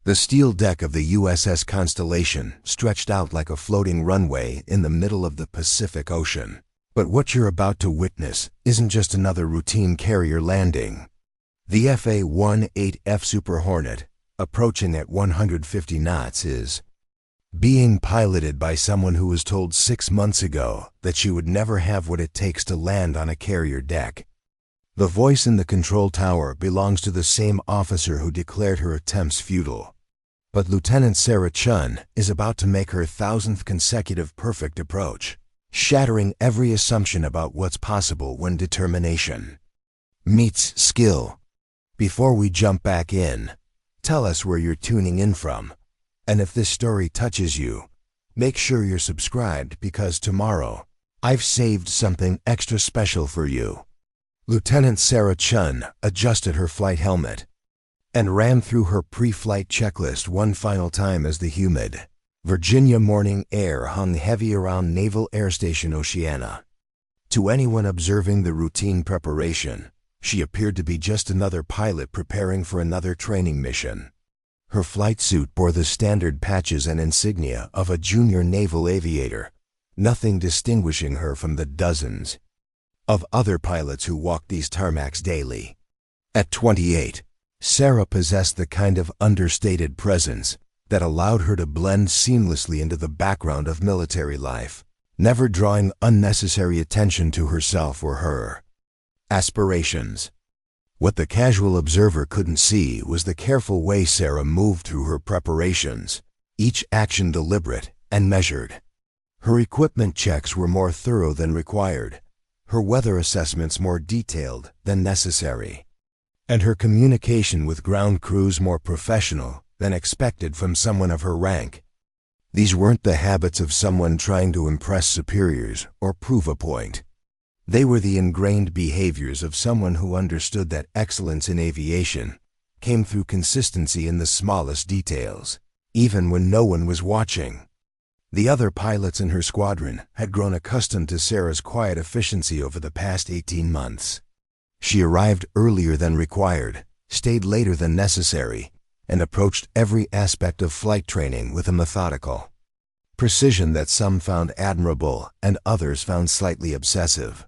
The steel deck of the USS Constellation stretched out like a floating runway in the middle of the Pacific Ocean. But what you're about to witness isn't just another routine carrier landing. The A-18F Super Hornet, approaching at 150 knots, is being piloted by someone who was told 6 months ago that she would never have what it takes to land on a carrier deck. The voice in the control tower belongs to the same officer who declared her attempts futile. But Lieutenant Sarah Chun is about to make her 1,000th consecutive perfect approach, shattering every assumption about what's possible when determination meets skill. Before we jump back in, tell us where you're tuning in from. And if this story touches you, make sure you're subscribed because tomorrow, I've saved something extra special for you. Lieutenant Sarah Chun adjusted her flight helmet and ran through her pre-flight checklist one final time as the humid Virginia morning air hung heavy around Naval Air Station Oceana. To anyone observing the routine preparation, she appeared to be just another pilot preparing for another training mission. Her flight suit bore the standard patches and insignia of a junior naval aviator, nothing distinguishing her from the dozens of other pilots who walk these tarmacs daily. At 28, Sarah possessed the kind of understated presence that allowed her to blend seamlessly into the background of military life, never drawing unnecessary attention to herself or her aspirations. What the casual observer couldn't see was the careful way Sarah moved through her preparations, each action deliberate and measured. Her equipment checks were more thorough than required, her weather assessments more detailed than necessary, and her communication with ground crews more professional than expected from someone of her rank. These weren't the habits of someone trying to impress superiors or prove a point. They were the ingrained behaviors of someone who understood that excellence in aviation came through consistency in the smallest details, even when no one was watching. The other pilots in her squadron had grown accustomed to Sarah's quiet efficiency over the past 18 months. She arrived earlier than required, stayed later than necessary, and approached every aspect of flight training with a methodical precision that some found admirable and others found slightly obsessive.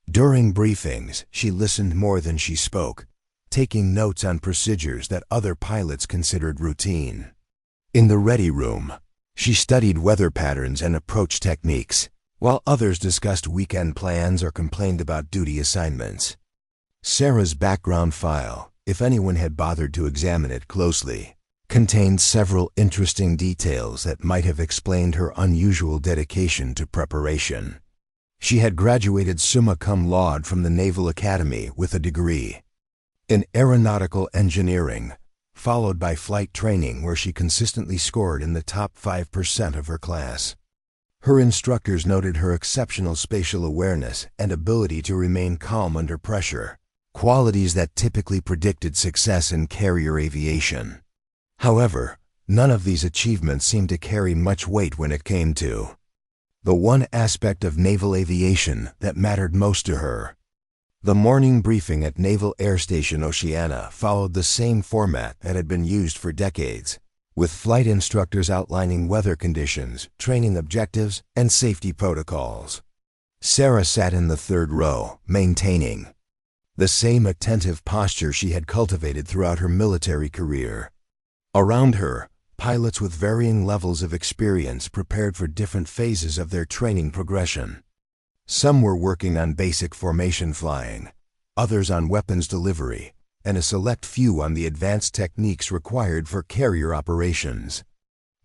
During briefings, she listened more than she spoke, taking notes on procedures that other pilots considered routine. In the ready room, she studied weather patterns and approach techniques, while others discussed weekend plans or complained about duty assignments. Sarah's background file, if anyone had bothered to examine it closely, contained several interesting details that might have explained her unusual dedication to preparation. She had graduated summa cum laude from the Naval Academy with a degree in aeronautical engineering, followed by flight training where she consistently scored in the top 5% of her class. Her instructors noted her exceptional spatial awareness and ability to remain calm under pressure, qualities that typically predicted success in carrier aviation. However, none of these achievements seemed to carry much weight when it came to the one aspect of naval aviation that mattered most to her. The morning briefing at Naval Air Station Oceana followed the same format that had been used for decades, with flight instructors outlining weather conditions, training objectives, and safety protocols. Sarah sat in the third row, maintaining the same attentive posture she had cultivated throughout her military career. Around her, pilots with varying levels of experience prepared for different phases of their training progression. Some were working on basic formation flying, others on weapons delivery, and a select few on the advanced techniques required for carrier operations.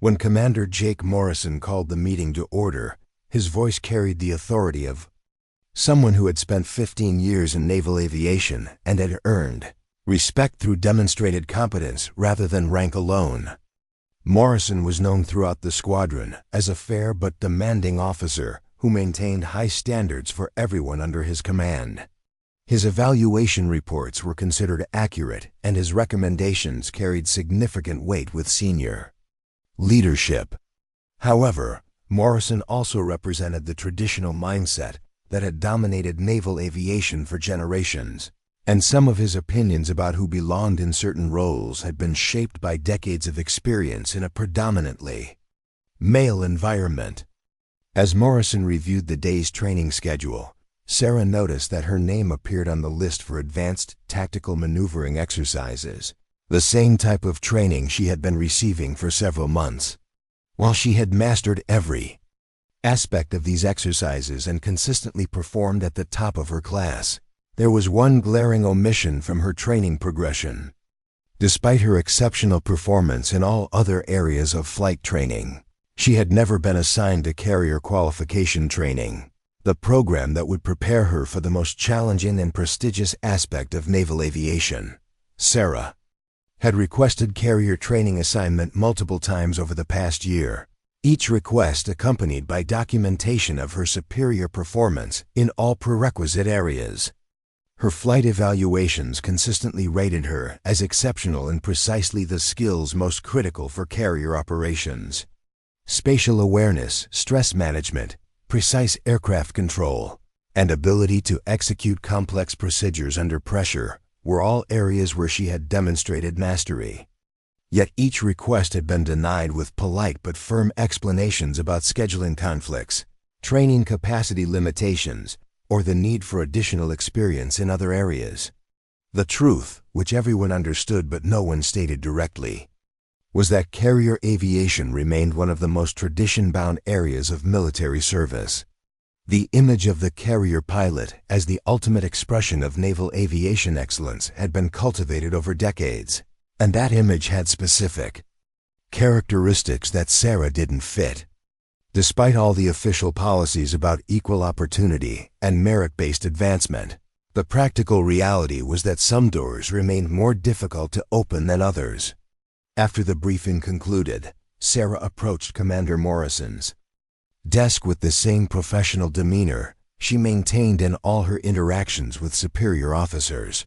When Commander Jake Morrison called the meeting to order, his voice carried the authority of someone who had spent 15 years in naval aviation and had earned respect through demonstrated competence rather than rank alone. Morrison was known throughout the squadron as a fair but demanding officer who maintained high standards for everyone under his command. His evaluation reports were considered accurate, and his recommendations carried significant weight with senior leadership. However, Morrison also represented the traditional mindset that had dominated naval aviation for generations. And some of his opinions about who belonged in certain roles had been shaped by decades of experience in a predominantly male environment. As Morrison reviewed the day's training schedule, Sarah noticed that her name appeared on the list for advanced tactical maneuvering exercises, the same type of training she had been receiving for several months. While she had mastered every aspect of these exercises and consistently performed at the top of her class, there was one glaring omission from her training progression. Despite her exceptional performance in all other areas of flight training, she had never been assigned to carrier qualification training, the program that would prepare her for the most challenging and prestigious aspect of naval aviation. Sarah had requested carrier training assignment multiple times over the past year, each request accompanied by documentation of her superior performance in all prerequisite areas. Her flight evaluations consistently rated her as exceptional in precisely the skills most critical for carrier operations: spatial awareness, stress management, precise aircraft control, and ability to execute complex procedures under pressure were all areas where she had demonstrated mastery. Yet each request had been denied with polite but firm explanations about scheduling conflicts, training capacity limitations, or the need for additional experience in other areas. The truth, which everyone understood but no one stated directly, was that carrier aviation remained one of the most tradition-bound areas of military service. The image of the carrier pilot as the ultimate expression of naval aviation excellence had been cultivated over decades, and that image had specific characteristics that Sarah didn't fit. Despite all the official policies about equal opportunity and merit-based advancement, the practical reality was that some doors remained more difficult to open than others. After the briefing concluded, Sarah approached Commander Morrison's desk with the same professional demeanor she maintained in all her interactions with superior officers.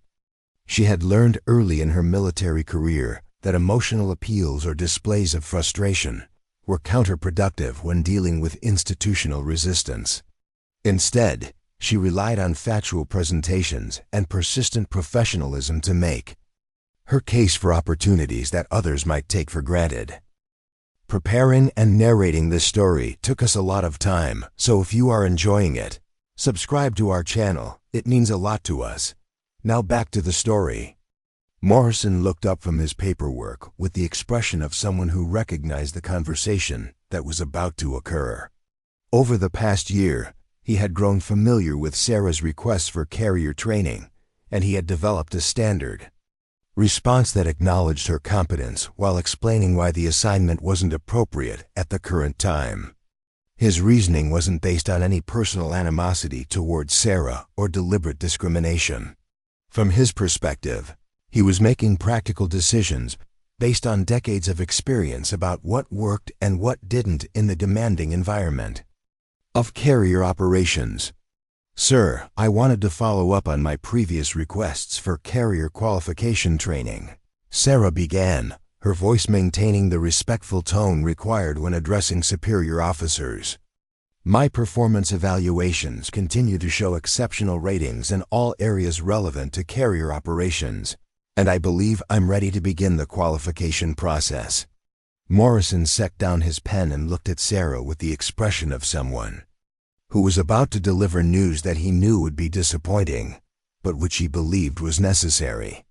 She had learned early in her military career that emotional appeals or displays of frustration were counterproductive when dealing with institutional resistance. Instead, she relied on factual presentations and persistent professionalism to make her case for opportunities that others might take for granted. Preparing and narrating this story took us a lot of time, so if you are enjoying it, subscribe to our channel. It means a lot to us. Now back to the story. Morrison looked up from his paperwork with the expression of someone who recognized the conversation that was about to occur. Over the past year, he had grown familiar with Sarah's requests for carrier training, and he had developed a standard response that acknowledged her competence while explaining why the assignment wasn't appropriate at the current time. His reasoning wasn't based on any personal animosity towards Sarah or deliberate discrimination. From his perspective, he was making practical decisions based on decades of experience about what worked and what didn't in the demanding environment of carrier operations. "Sir, I wanted to follow up on my previous requests for carrier qualification training," Sarah began, her voice maintaining the respectful tone required when addressing superior officers. "My performance evaluations continue to show exceptional ratings in all areas relevant to carrier operations, and I believe I'm ready to begin the qualification process." Morrison set down his pen and looked at Sarah with the expression of someone who was about to deliver news that he knew would be disappointing, but which he believed was necessary.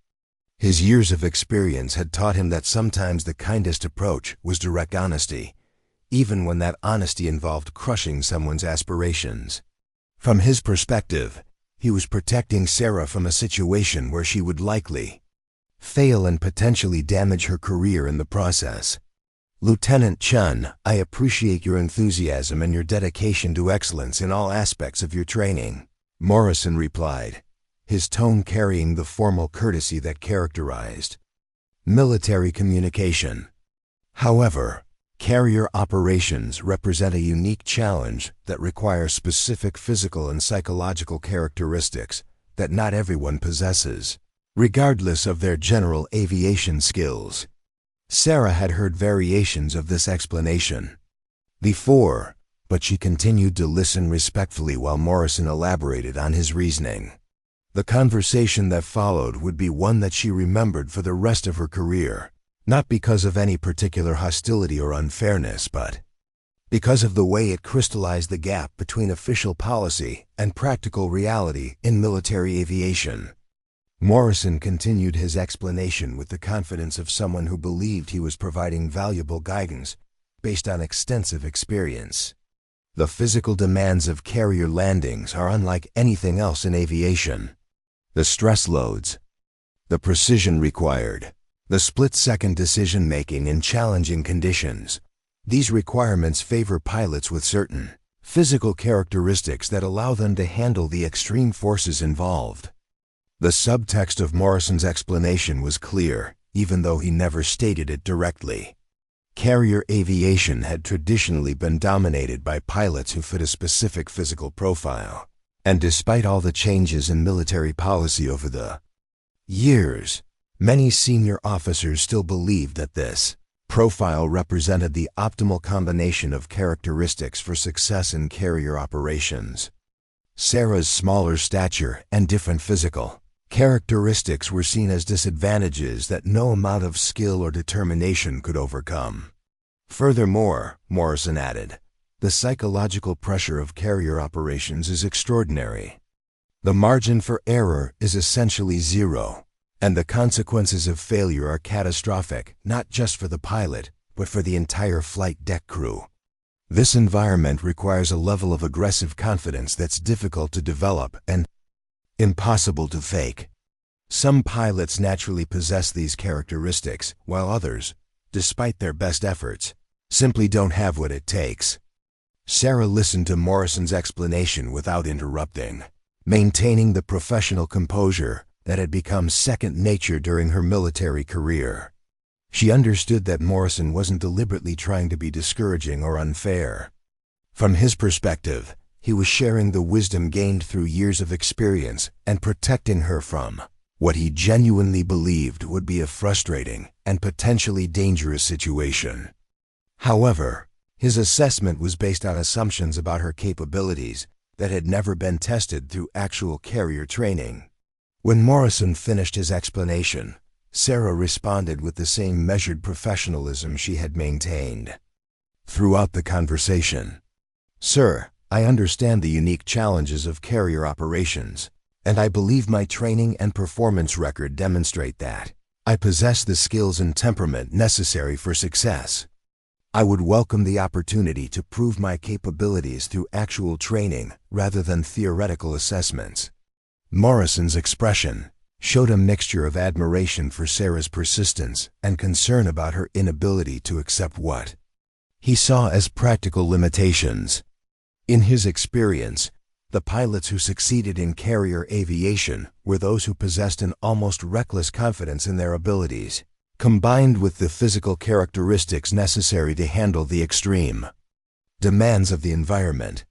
His years of experience had taught him that sometimes the kindest approach was direct honesty, even when that honesty involved crushing someone's aspirations. From his perspective, he was protecting Sarah from a situation where she would likely fail and potentially damage her career in the process. "Lieutenant Chun, I appreciate your enthusiasm and your dedication to excellence in all aspects of your training," Morrison replied, his tone carrying the formal courtesy that characterized military communication. However, carrier operations represent a unique challenge that requires specific physical and psychological characteristics that not everyone possesses, regardless of their general aviation skills. Sarah had heard variations of this explanation before, but she continued to listen respectfully while Morrison elaborated on his reasoning. The conversation that followed would be one that she remembered for the rest of her career, not because of any particular hostility or unfairness, but because of the way it crystallized the gap between official policy and practical reality in military aviation. Morrison continued his explanation with the confidence of someone who believed he was providing valuable guidance based on extensive experience. The physical demands of carrier landings are unlike anything else in aviation. The stress loads, the precision required, the split-second decision-making in challenging conditions. These requirements favor pilots with certain physical characteristics that allow them to handle the extreme forces involved. The subtext of Morrison's explanation was clear, even though he never stated it directly. Carrier aviation had traditionally been dominated by pilots who fit a specific physical profile. And despite all the changes in military policy over the years, many senior officers still believed that this profile represented the optimal combination of characteristics for success in carrier operations. Sarah's smaller stature and different physical characteristics were seen as disadvantages that no amount of skill or determination could overcome. Furthermore, Morrison added, the psychological pressure of carrier operations is extraordinary. The margin for error is essentially zero, and the consequences of failure are catastrophic, not just for the pilot, but for the entire flight deck crew. This environment requires a level of aggressive confidence that's difficult to develop and impossible to fake. Some pilots naturally possess these characteristics, while others, despite their best efforts, simply don't have what it takes. Sarah listened to Morrison's explanation without interrupting, maintaining the professional composure that had become second nature during her military career. She understood that Morrison wasn't deliberately trying to be discouraging or unfair. From his perspective, he was sharing the wisdom gained through years of experience and protecting her from what he genuinely believed would be a frustrating and potentially dangerous situation. However, his assessment was based on assumptions about her capabilities that had never been tested through actual carrier training. When Morrison finished his explanation, Sarah responded with the same measured professionalism she had maintained throughout the conversation. "Sir, I understand the unique challenges of carrier operations, and I believe my training and performance record demonstrate that I possess the skills and temperament necessary for success. I would welcome the opportunity to prove my capabilities through actual training rather than theoretical assessments." Morrison's expression showed a mixture of admiration for Sarah's persistence and concern about her inability to accept what he saw as practical limitations. In his experience, the pilots who succeeded in carrier aviation were those who possessed an almost reckless confidence in their abilities, combined with the physical characteristics necessary to handle the extreme demands of the environment.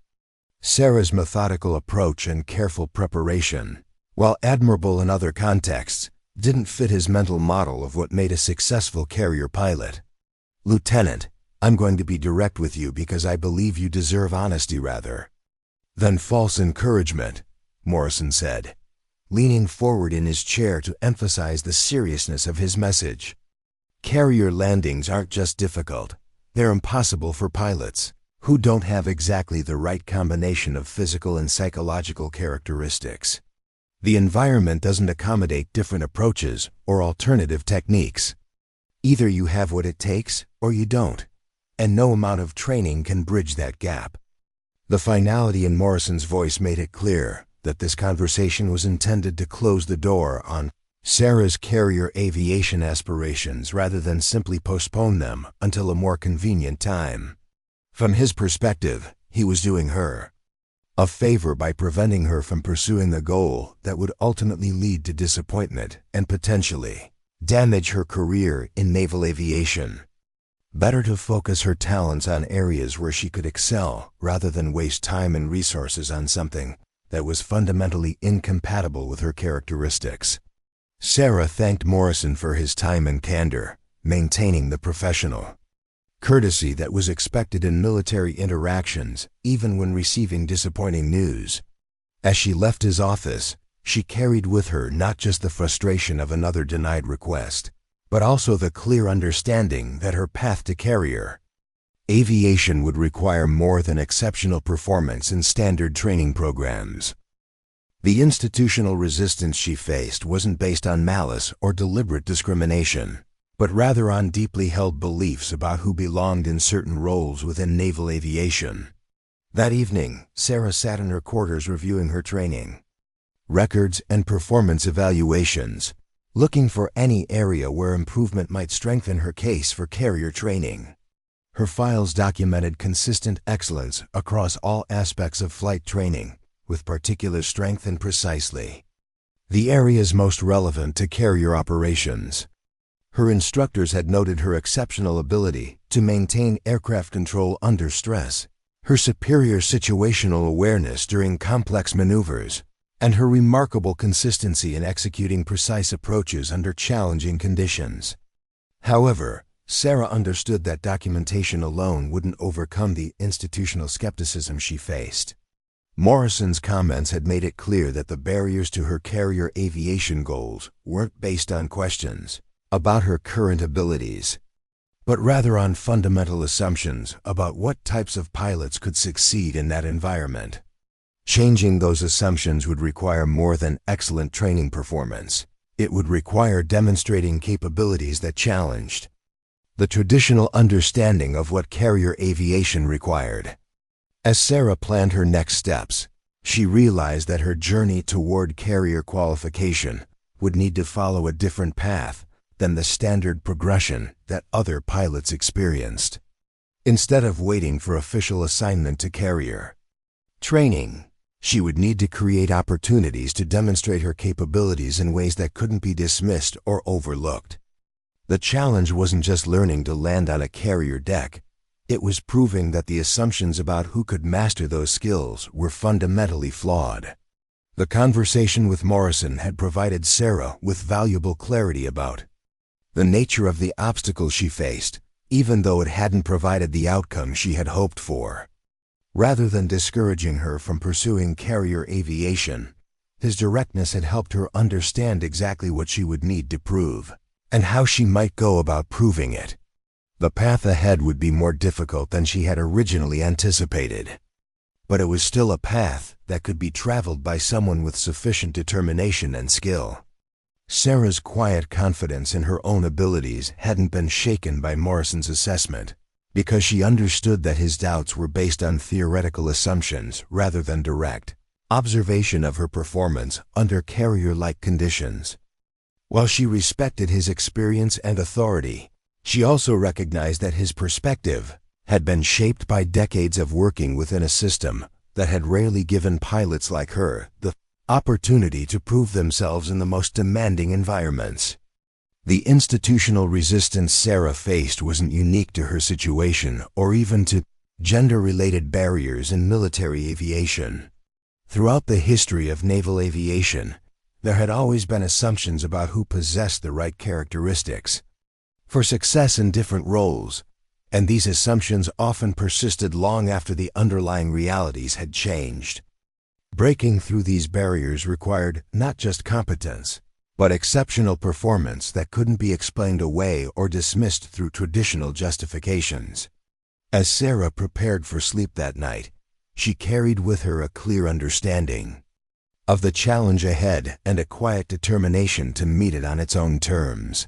Sarah's methodical approach and careful preparation, while admirable in other contexts, didn't fit his mental model of what made a successful carrier pilot. "Lieutenant, I'm going to be direct with you because I believe you deserve honesty rather than false encouragement," Morrison said, leaning forward in his chair to emphasize the seriousness of his message. Carrier landings aren't just difficult, they're impossible for pilots who don't have exactly the right combination of physical and psychological characteristics. The environment doesn't accommodate different approaches or alternative techniques. Either you have what it takes or you don't, and no amount of training can bridge that gap. The finality in Morrison's voice made it clear that this conversation was intended to close the door on Sarah's carrier aviation aspirations rather than simply postpone them until a more convenient time. From his perspective, he was doing her a favor by preventing her from pursuing the goal that would ultimately lead to disappointment and potentially damage her career in naval aviation. Better to focus her talents on areas where she could excel rather than waste time and resources on something that was fundamentally incompatible with her characteristics. Sarah thanked Morrison for his time and candor, maintaining the professional courtesy that was expected in military interactions, even when receiving disappointing news. As she left his office, she carried with her not just the frustration of another denied request, but also the clear understanding that her path to carrier aviation would require more than exceptional performance in standard training programs. The institutional resistance she faced wasn't based on malice or deliberate discrimination, but rather on deeply held beliefs about who belonged in certain roles within naval aviation. That evening, Sarah sat in her quarters reviewing her training records and performance evaluations, looking for any area where improvement might strengthen her case for carrier training. Her files documented consistent excellence across all aspects of flight training, with particular strength and precisely the areas most relevant to carrier operations. Her instructors had noted her exceptional ability to maintain aircraft control under stress, her superior situational awareness during complex maneuvers, and her remarkable consistency in executing precise approaches under challenging conditions. However, Sarah understood that documentation alone wouldn't overcome the institutional skepticism she faced. Morrison's comments had made it clear that the barriers to her carrier aviation goals weren't based on questions about her current abilities, but rather on fundamental assumptions about what types of pilots could succeed in that environment. Changing those assumptions would require more than excellent training performance. It would require demonstrating capabilities that challenged the traditional understanding of what carrier aviation required. As Sarah planned her next steps, she realized that her journey toward carrier qualification would need to follow a different path than the standard progression that other pilots experienced. Instead of waiting for official assignment to carrier training, she would need to create opportunities to demonstrate her capabilities in ways that couldn't be dismissed or overlooked. The challenge wasn't just learning to land on a carrier deck. It was proving that the assumptions about who could master those skills were fundamentally flawed. The conversation with Morrison had provided Sarah with valuable clarity about the nature of the obstacles she faced, even though it hadn't provided the outcome she had hoped for. Rather than discouraging her from pursuing carrier aviation, his directness had helped her understand exactly what she would need to prove, and how she might go about proving it. The path ahead would be more difficult than she had originally anticipated, but it was still a path that could be traveled by someone with sufficient determination and skill. Sarah's quiet confidence in her own abilities hadn't been shaken by Morrison's assessment, because she understood that his doubts were based on theoretical assumptions rather than direct observation of her performance under carrier-like conditions. While she respected his experience and authority, she also recognized that his perspective had been shaped by decades of working within a system that had rarely given pilots like her the opportunity to prove themselves in the most demanding environments. The institutional resistance Sarah faced wasn't unique to her situation or even to gender-related barriers in military aviation. Throughout the history of naval aviation, there had always been assumptions about who possessed the right characteristics for success in different roles, and these assumptions often persisted long after the underlying realities had changed. Breaking through these barriers required not just competence, but exceptional performance that couldn't be explained away or dismissed through traditional justifications. As Sarah prepared for sleep that night, she carried with her a clear understanding of the challenge ahead and a quiet determination to meet it on its own terms.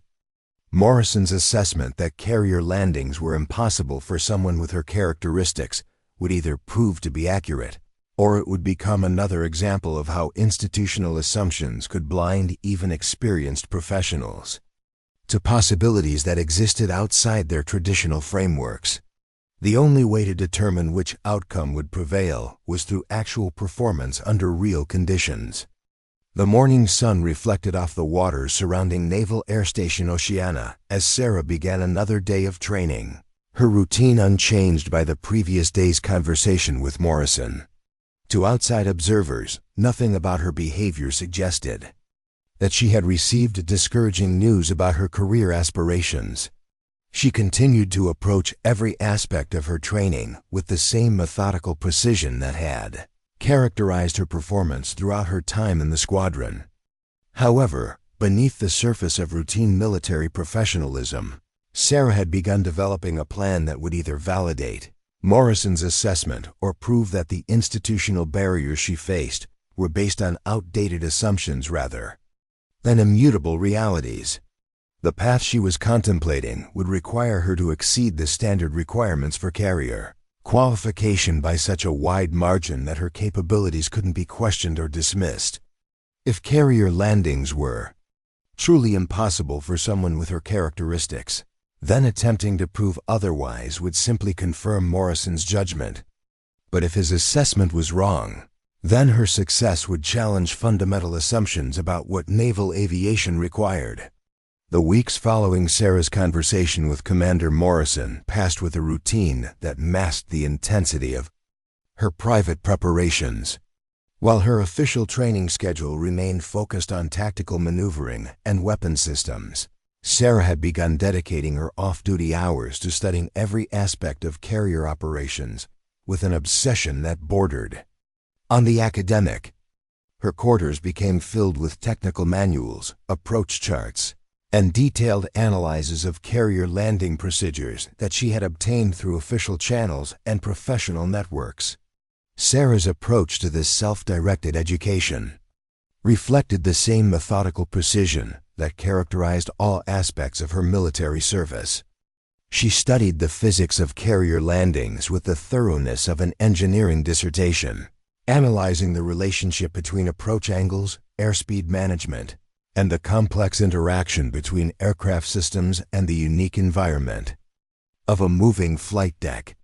Morrison's assessment that carrier landings were impossible for someone with her characteristics would either prove to be accurate, or it would become another example of how institutional assumptions could blind even experienced professionals to possibilities that existed outside their traditional frameworks. The only way to determine which outcome would prevail was through actual performance under real conditions. The morning sun reflected off the waters surrounding Naval Air Station Oceana as Sarah began another day of training, her routine unchanged by the previous day's conversation with Morrison. To outside observers, nothing about her behavior suggested that she had received discouraging news about her career aspirations. She continued to approach every aspect of her training with the same methodical precision that had characterized her performance throughout her time in the squadron. However, beneath the surface of routine military professionalism, Sarah had begun developing a plan that would either validate Morrison's assessment or prove that the institutional barriers she faced were based on outdated assumptions rather than immutable realities. The path she was contemplating would require her to exceed the standard requirements for carrier qualification by such a wide margin that her capabilities couldn't be questioned or dismissed. If carrier landings were truly impossible for someone with her characteristics, then attempting to prove otherwise would simply confirm Morrison's judgment. But if his assessment was wrong, then her success would challenge fundamental assumptions about what naval aviation required. The weeks following Sarah's conversation with Commander Morrison passed with a routine that masked the intensity of her private preparations. While her official training schedule remained focused on tactical maneuvering and weapon systems, Sarah had begun dedicating her off-duty hours to studying every aspect of carrier operations with an obsession that bordered on the academic. Her quarters became filled with technical manuals, approach charts, and detailed analyses of carrier landing procedures that she had obtained through official channels and professional networks. Sarah's approach to this self-directed education reflected the same methodical precision that characterized all aspects of her military service. She studied the physics of carrier landings with the thoroughness of an engineering dissertation, analyzing the relationship between approach angles, airspeed management, and the complex interaction between aircraft systems and the unique environment of a moving flight deck.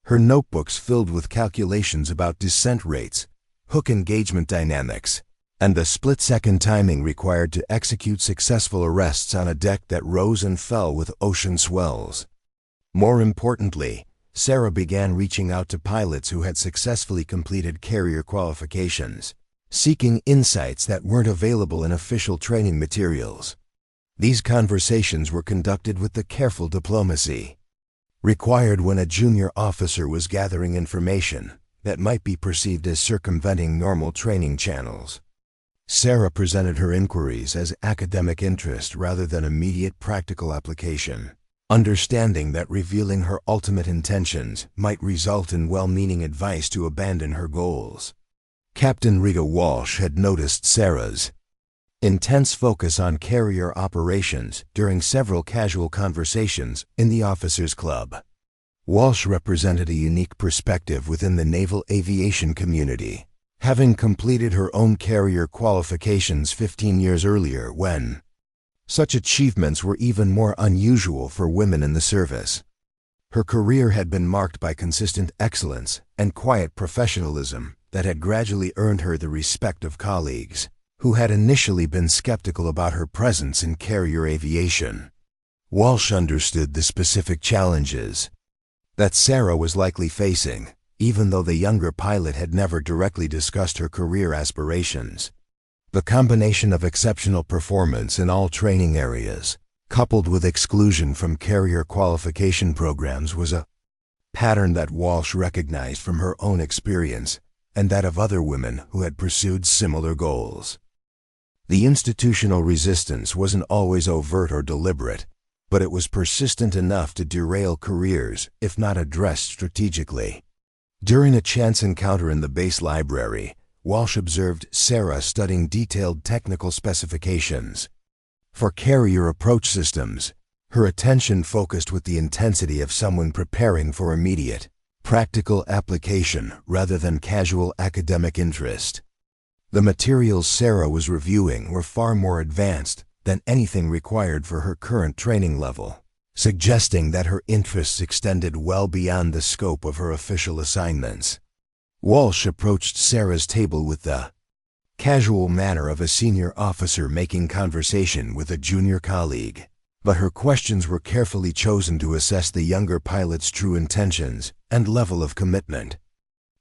Her notebooks filled with calculations about descent rates, hook engagement dynamics, and the split-second timing required to execute successful arrests on a deck that rose and fell with ocean swells. More importantly, Sarah began reaching out to pilots who had successfully completed carrier qualifications, seeking insights that weren't available in official training materials. These conversations were conducted with the careful diplomacy required when a junior officer was gathering information that might be perceived as circumventing normal training channels. Sarah presented her inquiries as academic interest rather than immediate practical application, understanding that revealing her ultimate intentions might result in well-meaning advice to abandon her goals. Captain Rita Walsh had noticed Sarah's intense focus on carrier operations during several casual conversations in the officers' club. Walsh represented a unique perspective within the naval aviation community, having completed her own carrier qualifications 15 years earlier when such achievements were even more unusual for women in the service. Her career had been marked by consistent excellence and quiet professionalism that had gradually earned her the respect of colleagues who had initially been skeptical about her presence in carrier aviation. Walsh understood the specific challenges that Sarah was likely facing, even though the younger pilot had never directly discussed her career aspirations. The combination of exceptional performance in all training areas, coupled with exclusion from carrier qualification programs, was a pattern that Walsh recognized from her own experience and that of other women who had pursued similar goals. The institutional resistance wasn't always overt or deliberate, but it was persistent enough to derail careers if not addressed strategically. During a chance encounter in the base library, Walsh observed Sarah studying detailed technical specifications for carrier approach systems. Her attention focused with the intensity of someone preparing for immediate, practical application rather than casual academic interest. The materials Sarah was reviewing were far more advanced than anything required for her current training level, suggesting that her interests extended well beyond the scope of her official assignments. Walsh approached Sarah's table with the casual manner of a senior officer making conversation with a junior colleague, but her questions were carefully chosen to assess the younger pilot's true intentions and level of commitment.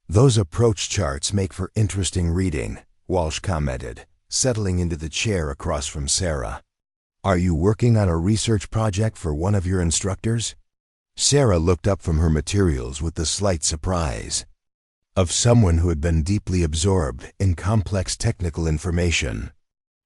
"Those approach charts make for interesting reading," Walsh commented, settling into the chair across from Sarah. "Are you working on a research project for one of your instructors?" Sarah looked up from her materials with a slight surprise. of someone who had been deeply absorbed in complex technical information.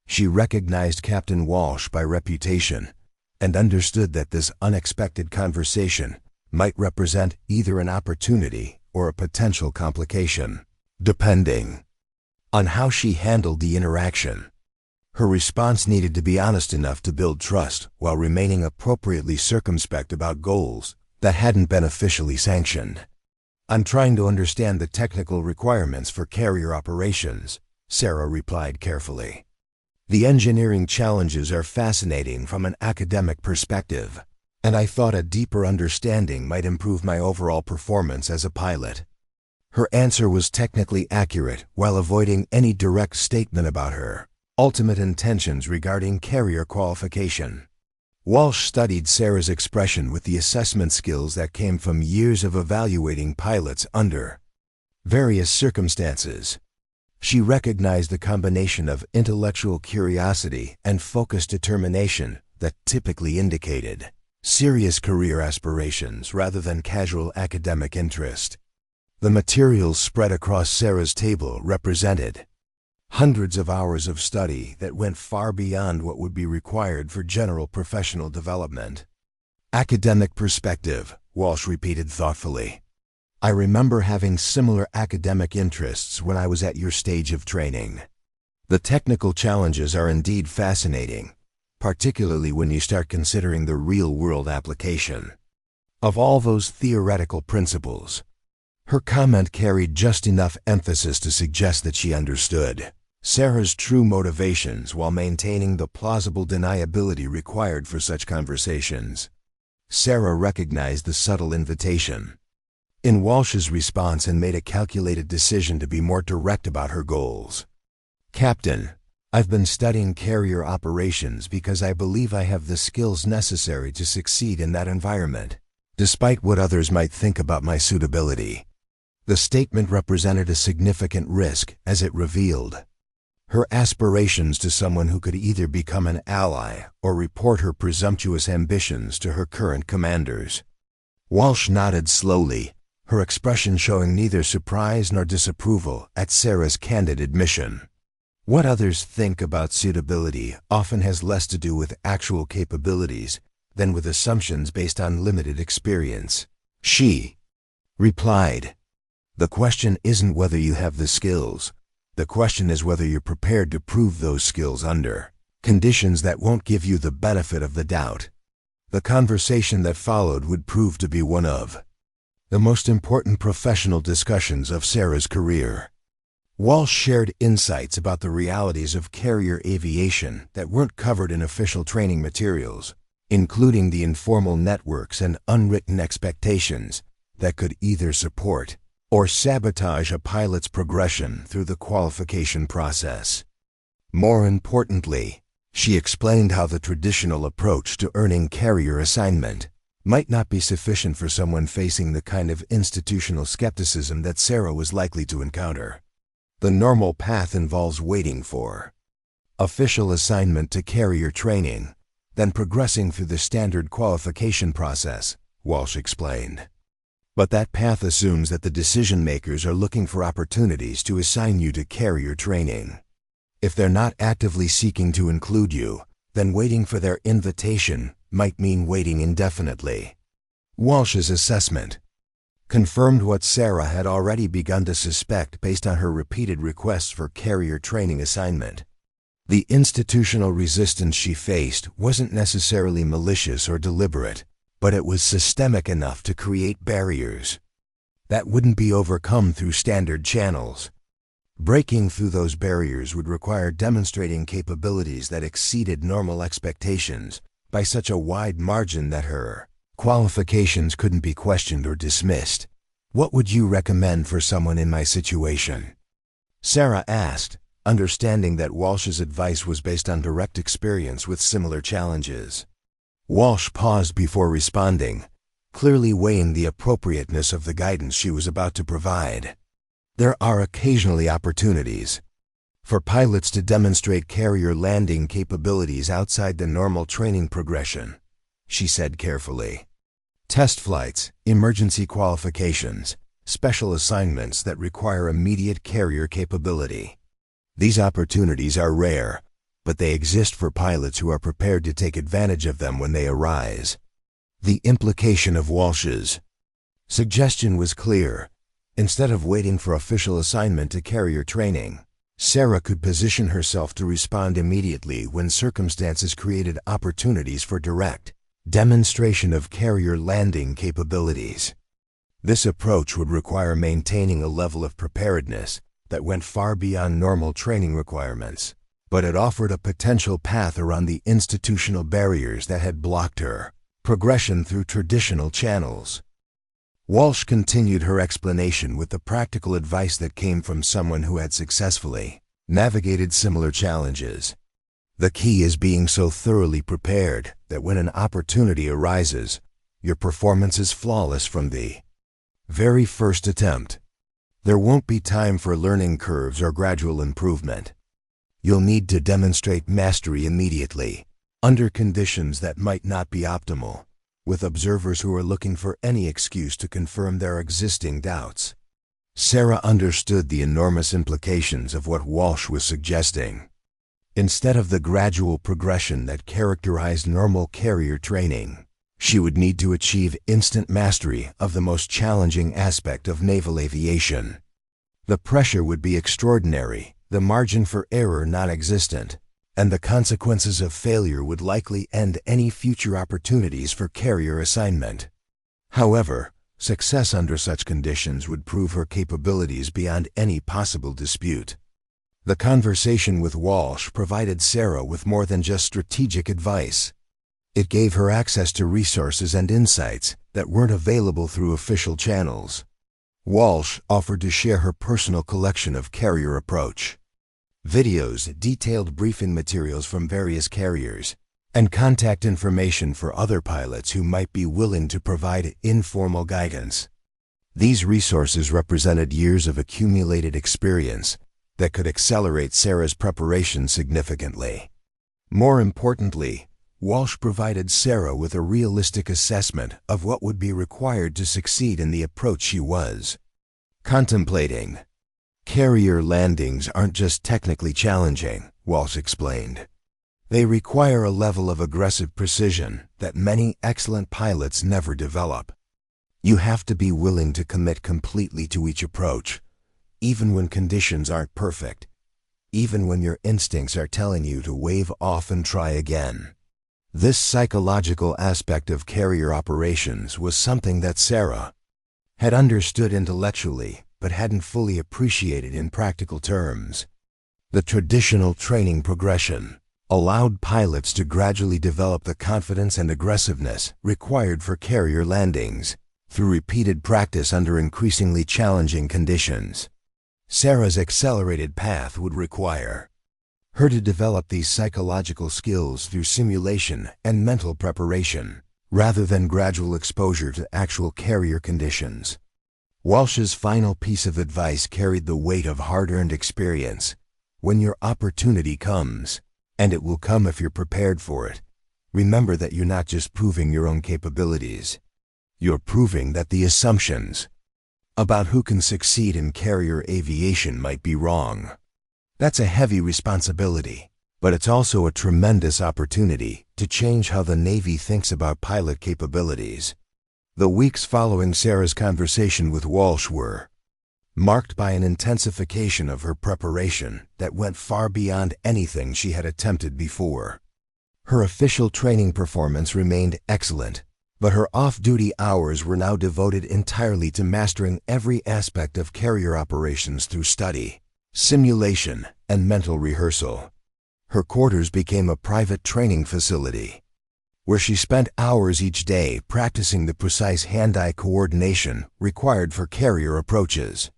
She recognized Captain Walsh by reputation and understood that this unexpected conversation might represent either an opportunity or a potential complication, depending on how she handled the interaction. Her response needed to be honest enough to build trust while remaining appropriately circumspect about goals that hadn't been officially sanctioned. "I'm trying to understand the technical requirements for carrier operations," Sarah replied carefully. "The engineering challenges are fascinating from an academic perspective, and I thought a deeper understanding might improve my overall performance as a pilot." Her answer was technically accurate while avoiding any direct statement about her ultimate intentions regarding carrier qualification. Walsh studied Sarah's expression with the assessment skills that came from years of evaluating pilots under various circumstances. She recognized the combination of intellectual curiosity and focused determination that typically indicated serious career aspirations rather than casual academic interest. The materials spread across Sarah's table represented hundreds of hours of study that went far beyond what would be required for general professional development. "Academic perspective," Walsh repeated thoughtfully. "I remember having similar academic interests when I was at your stage of training. The technical challenges are indeed fascinating, particularly when you start considering the real-world application of all those theoretical principles." Her comment carried just enough emphasis to suggest that she understood Sarah's true motivations while maintaining the plausible deniability required for such conversations. Sarah recognized the subtle invitation in Walsh's response and made a calculated decision to be more direct about her goals. "Captain, I've been studying carrier operations because I believe I have the skills necessary to succeed in that environment, despite what others might think about my suitability." The statement represented a significant risk as it revealed her aspirations to someone who could either become an ally or report her presumptuous ambitions to her current commanders. Walsh nodded slowly, her expression showing neither surprise nor disapproval at Sarah's candid admission. What others think about suitability often has less to do with actual capabilities than with assumptions based on limited experience, she replied. "The question isn't whether you have the skills. The question is whether you're prepared to prove those skills under conditions that won't give you the benefit of the doubt." The conversation that followed would prove to be one of the most important professional discussions of Sarah's career. Walsh shared insights about the realities of carrier aviation that weren't covered in official training materials, including the informal networks and unwritten expectations that could either support or sabotage a pilot's progression through the qualification process. More importantly, she explained how the traditional approach to earning carrier assignment might not be sufficient for someone facing the kind of institutional skepticism that Sarah was likely to encounter. The normal path involves waiting for official assignment to carrier training, then progressing through the standard qualification process, Walsh explained. But that path assumes that the decision makers are looking for opportunities to assign you to carrier training. If they're not actively seeking to include you, then waiting for their invitation might mean waiting indefinitely. Walsh's assessment confirmed what Sarah had already begun to suspect based on her repeated requests for carrier training assignment. The institutional resistance she faced wasn't necessarily malicious or deliberate, but it was systemic enough to create barriers that wouldn't be overcome through standard channels. Breaking through those barriers would require demonstrating capabilities that exceeded normal expectations by such a wide margin that her qualifications couldn't be questioned or dismissed. "What would you recommend for someone in my situation?" Sarah asked, understanding that Walsh's advice was based on direct experience with similar challenges. Walsh paused before responding, clearly weighing the appropriateness of the guidance she was about to provide. "There are occasionally opportunities for pilots to demonstrate carrier landing capabilities outside the normal training progression," she said carefully. "Test flights, emergency qualifications, special assignments that require immediate carrier capability. These opportunities are rare, but they exist for pilots who are prepared to take advantage of them when they arise. The implication of Walsh's suggestion was clear. Instead of waiting for official assignment to carrier training, Sarah could position herself to respond immediately when circumstances created opportunities for direct demonstration of carrier landing capabilities. This approach would require maintaining a level of preparedness that went far beyond normal training requirements, but it offered a potential path around the institutional barriers that had blocked her progression through traditional channels. Walsh continued her explanation with the practical advice that came from someone who had successfully navigated similar challenges. The key is being so thoroughly prepared that when an opportunity arises, your performance is flawless from the very first attempt. There won't be time for learning curves or gradual improvement. You'll need to demonstrate mastery immediately, under conditions that might not be optimal, with observers who are looking for any excuse to confirm their existing doubts. Sarah understood the enormous implications of what Walsh was suggesting. Instead of the gradual progression that characterized normal carrier training, she would need to achieve instant mastery of the most challenging aspect of naval aviation. The pressure would be extraordinary, the margin for error non-existent, and the consequences of failure would likely end any future opportunities for carrier assignment. However, success under such conditions would prove her capabilities beyond any possible dispute. The conversation with Walsh provided Sarah with more than just strategic advice. It gave her access to resources and insights that weren't available through official channels. Walsh offered to share her personal collection of carrier approach videos, detailed briefing materials from various carriers, and contact information for other pilots who might be willing to provide informal guidance. These resources represented years of accumulated experience that could accelerate Sarah's preparation significantly. More importantly, Walsh provided Sarah with a realistic assessment of what would be required to succeed in the approach she was contemplating. Carrier landings aren't just technically challenging, Walsh explained. They require a level of aggressive precision that many excellent pilots never develop. You have to be willing to commit completely to each approach, even when conditions aren't perfect, even when your instincts are telling you to wave off and try again. This psychological aspect of carrier operations was something that Sarah had understood intellectually but hadn't fully appreciated in practical terms. The traditional training progression allowed pilots to gradually develop the confidence and aggressiveness required for carrier landings through repeated practice under increasingly challenging conditions. Sarah's accelerated path would require her to develop these psychological skills through simulation and mental preparation, rather than gradual exposure to actual carrier conditions. Walsh's final piece of advice carried the weight of hard-earned experience. When your opportunity comes, and it will come if you're prepared for it, remember that you're not just proving your own capabilities. You're proving that the assumptions about who can succeed in carrier aviation might be wrong. That's a heavy responsibility, but it's also a tremendous opportunity to change how the Navy thinks about pilot capabilities. The weeks following Sarah's conversation with Walsh were marked by an intensification of her preparation that went far beyond anything she had attempted before. Her official training performance remained excellent, but her off-duty hours were now devoted entirely to mastering every aspect of carrier operations through study, simulation, and mental rehearsal. Her quarters became a private training facility, where she spent hours each day practicing the precise hand-eye coordination required for carrier approaches.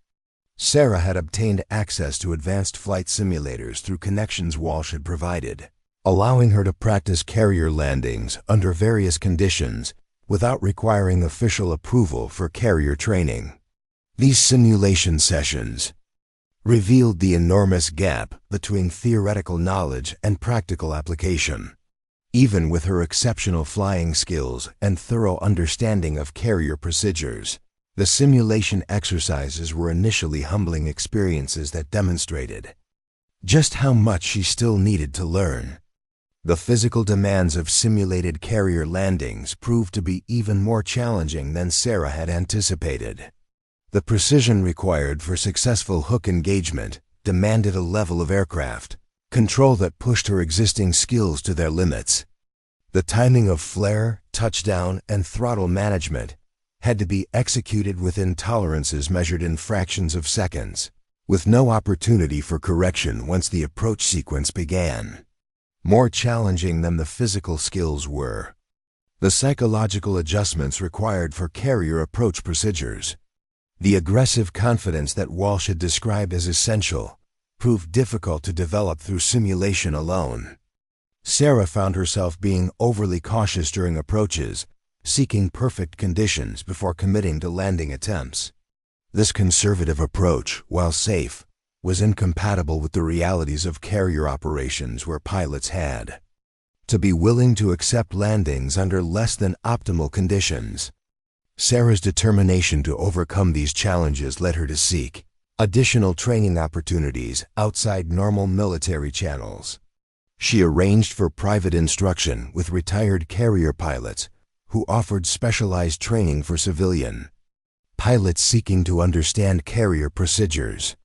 Sarah had obtained access to advanced flight simulators through connections Walsh had provided, allowing her to practice carrier landings under various conditions without requiring official approval for carrier training. These simulation sessions revealed the enormous gap between theoretical knowledge and practical application. Even with her exceptional flying skills and thorough understanding of carrier procedures, The simulation exercises were initially humbling experiences that demonstrated just how much she still needed to learn. The physical demands of simulated carrier landings proved to be even more challenging than Sarah had anticipated. The precision required for successful hook engagement demanded a level of aircraft control that pushed her existing skills to their limits. The timing of flare, touchdown, and throttle management had to be executed within tolerances measured in fractions of seconds, with no opportunity for correction once the approach sequence began. More challenging than the physical skills were the psychological adjustments required for carrier approach procedures. The aggressive confidence that Walsh had described as essential proved difficult to develop through simulation alone. Sarah found herself being overly cautious during approaches, seeking perfect conditions before committing to landing attempts. This conservative approach, while safe, was incompatible with the realities of carrier operations where pilots had to be willing to accept landings under less than optimal conditions. Sarah's determination to overcome these challenges led her to seek additional training opportunities outside normal military channels. She arranged for private instruction with retired carrier pilots who offered specialized training for civilian pilots seeking to understand carrier procedures.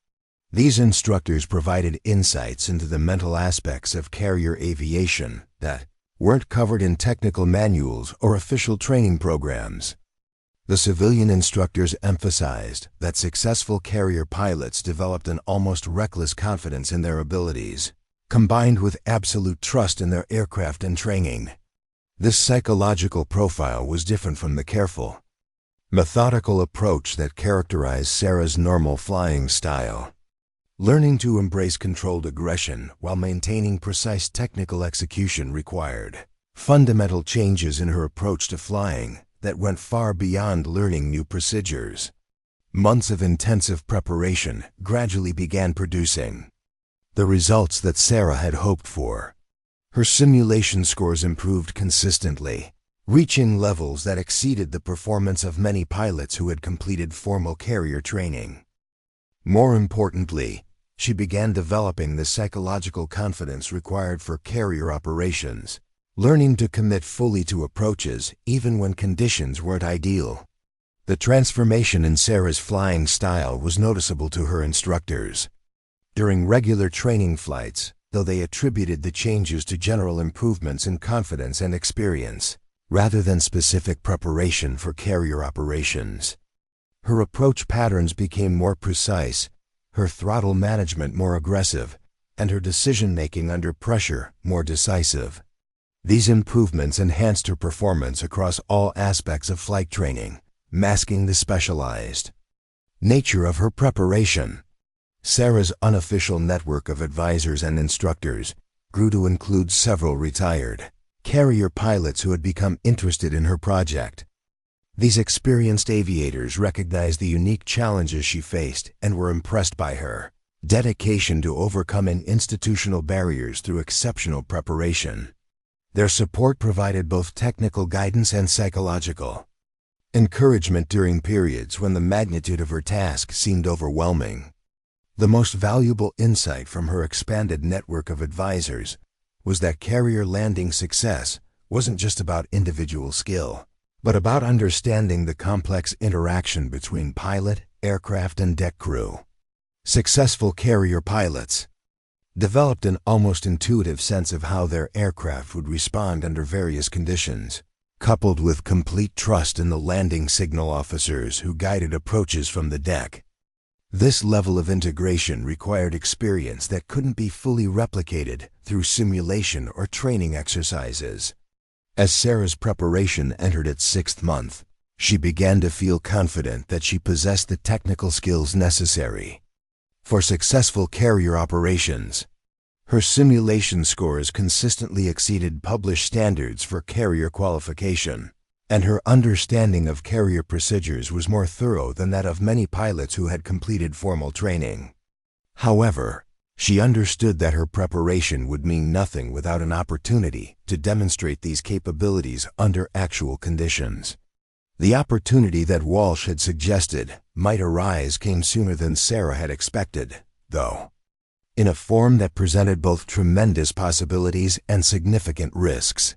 These instructors provided insights into the mental aspects of carrier aviation that weren't covered in technical manuals or official training programs. The civilian instructors emphasized that successful carrier pilots developed an almost reckless confidence in their abilities, combined with absolute trust in their aircraft and training. This psychological profile was different from the careful, methodical approach that characterized Sarah's normal flying style. Learning to embrace controlled aggression while maintaining precise technical execution required fundamental changes in her approach to flying that went far beyond learning new procedures. Months of intensive preparation gradually began producing the results that Sarah had hoped for. Her simulation scores improved consistently, reaching levels that exceeded the performance of many pilots who had completed formal carrier training. More importantly, she began developing the psychological confidence required for carrier operations, learning to commit fully to approaches even when conditions weren't ideal. The transformation in Sarah's flying style was noticeable to her instructors. During regular training flights, though they attributed the changes to general improvements in confidence and experience, rather than specific preparation for carrier operations. Her approach patterns became more precise, her throttle management more aggressive, and her decision-making under pressure more decisive. These improvements enhanced her performance across all aspects of flight training, masking the specialized nature of her preparation. Sarah's unofficial network of advisors and instructors grew to include several retired carrier pilots who had become interested in her project. These experienced aviators recognized the unique challenges she faced and were impressed by her dedication to overcoming institutional barriers through exceptional preparation. Their support provided both technical guidance and psychological encouragement during periods when the magnitude of her task seemed overwhelming. The most valuable insight from her expanded network of advisors was that carrier landing success wasn't just about individual skill, but about understanding the complex interaction between pilot, aircraft, and deck crew. Successful carrier pilots developed an almost intuitive sense of how their aircraft would respond under various conditions, coupled with complete trust in the landing signal officers who guided approaches from the deck. This level of integration required experience that couldn't be fully replicated through simulation or training exercises. As Sarah's preparation entered its 6th month, she began to feel confident that she possessed the technical skills necessary for successful carrier operations. Her simulation scores consistently exceeded published standards for carrier qualification, and her understanding of carrier procedures was more thorough than that of many pilots who had completed formal training. However, she understood that her preparation would mean nothing without an opportunity to demonstrate these capabilities under actual conditions. The opportunity that Walsh had suggested might arise came sooner than Sarah had expected, though, in a form that presented both tremendous possibilities and significant risks.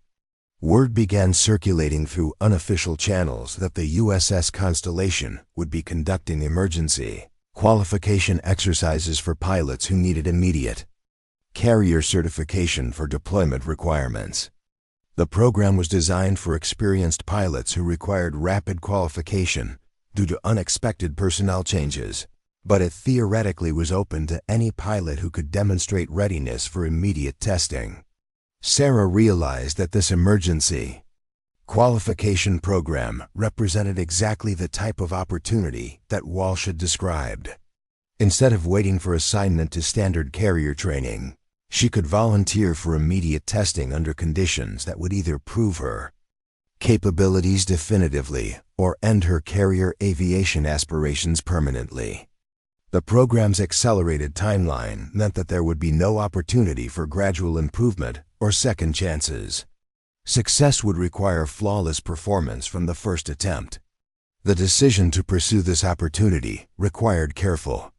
Word began circulating through unofficial channels that the USS Constellation would be conducting emergency qualification exercises for pilots who needed immediate carrier certification for deployment requirements. The program was designed for experienced pilots who required rapid qualification due to unexpected personnel changes, but it theoretically was open to any pilot who could demonstrate readiness for immediate testing. Sarah realized that this emergency qualification program represented exactly the type of opportunity that Walsh had described. Instead of waiting for assignment to standard carrier training, she could volunteer for immediate testing under conditions that would either prove her capabilities definitively or end her carrier aviation aspirations permanently. The program's accelerated timeline meant that there would be no opportunity for gradual improvement or second chances. Success would require flawless performance from the first attempt. The decision to pursue this opportunity required careful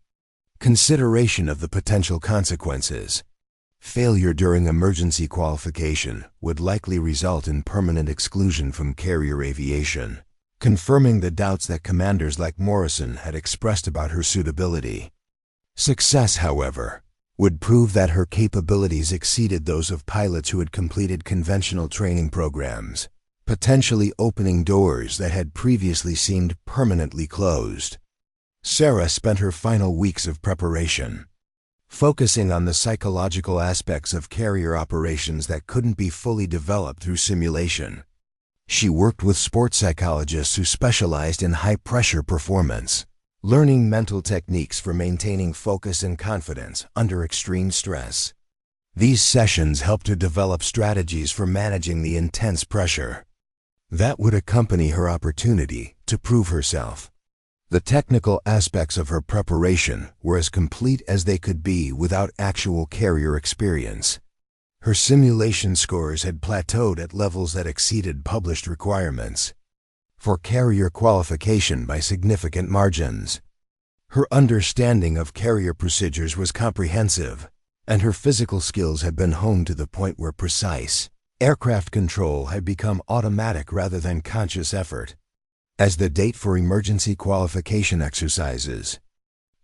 consideration of the potential consequences. Failure during emergency qualification would likely result in permanent exclusion from carrier aviation, confirming the doubts that commanders like Morrison had expressed about her suitability. Success, however, would prove that her capabilities exceeded those of pilots who had completed conventional training programs, potentially opening doors that had previously seemed permanently closed. Sarah spent her final weeks of preparation focusing on the psychological aspects of carrier operations that couldn't be fully developed through simulation. She worked with sports psychologists who specialized in high-pressure performance, learning mental techniques for maintaining focus and confidence under extreme stress. These sessions helped her develop strategies for managing the intense pressure that would accompany her opportunity to prove herself. The technical aspects of her preparation were as complete as they could be without actual carrier experience. Her simulation scores had plateaued at levels that exceeded published requirements for carrier qualification by significant margins. Her understanding of carrier procedures was comprehensive, and her physical skills had been honed to the point where precise aircraft control had become automatic rather than conscious effort. As the date for emergency qualification exercises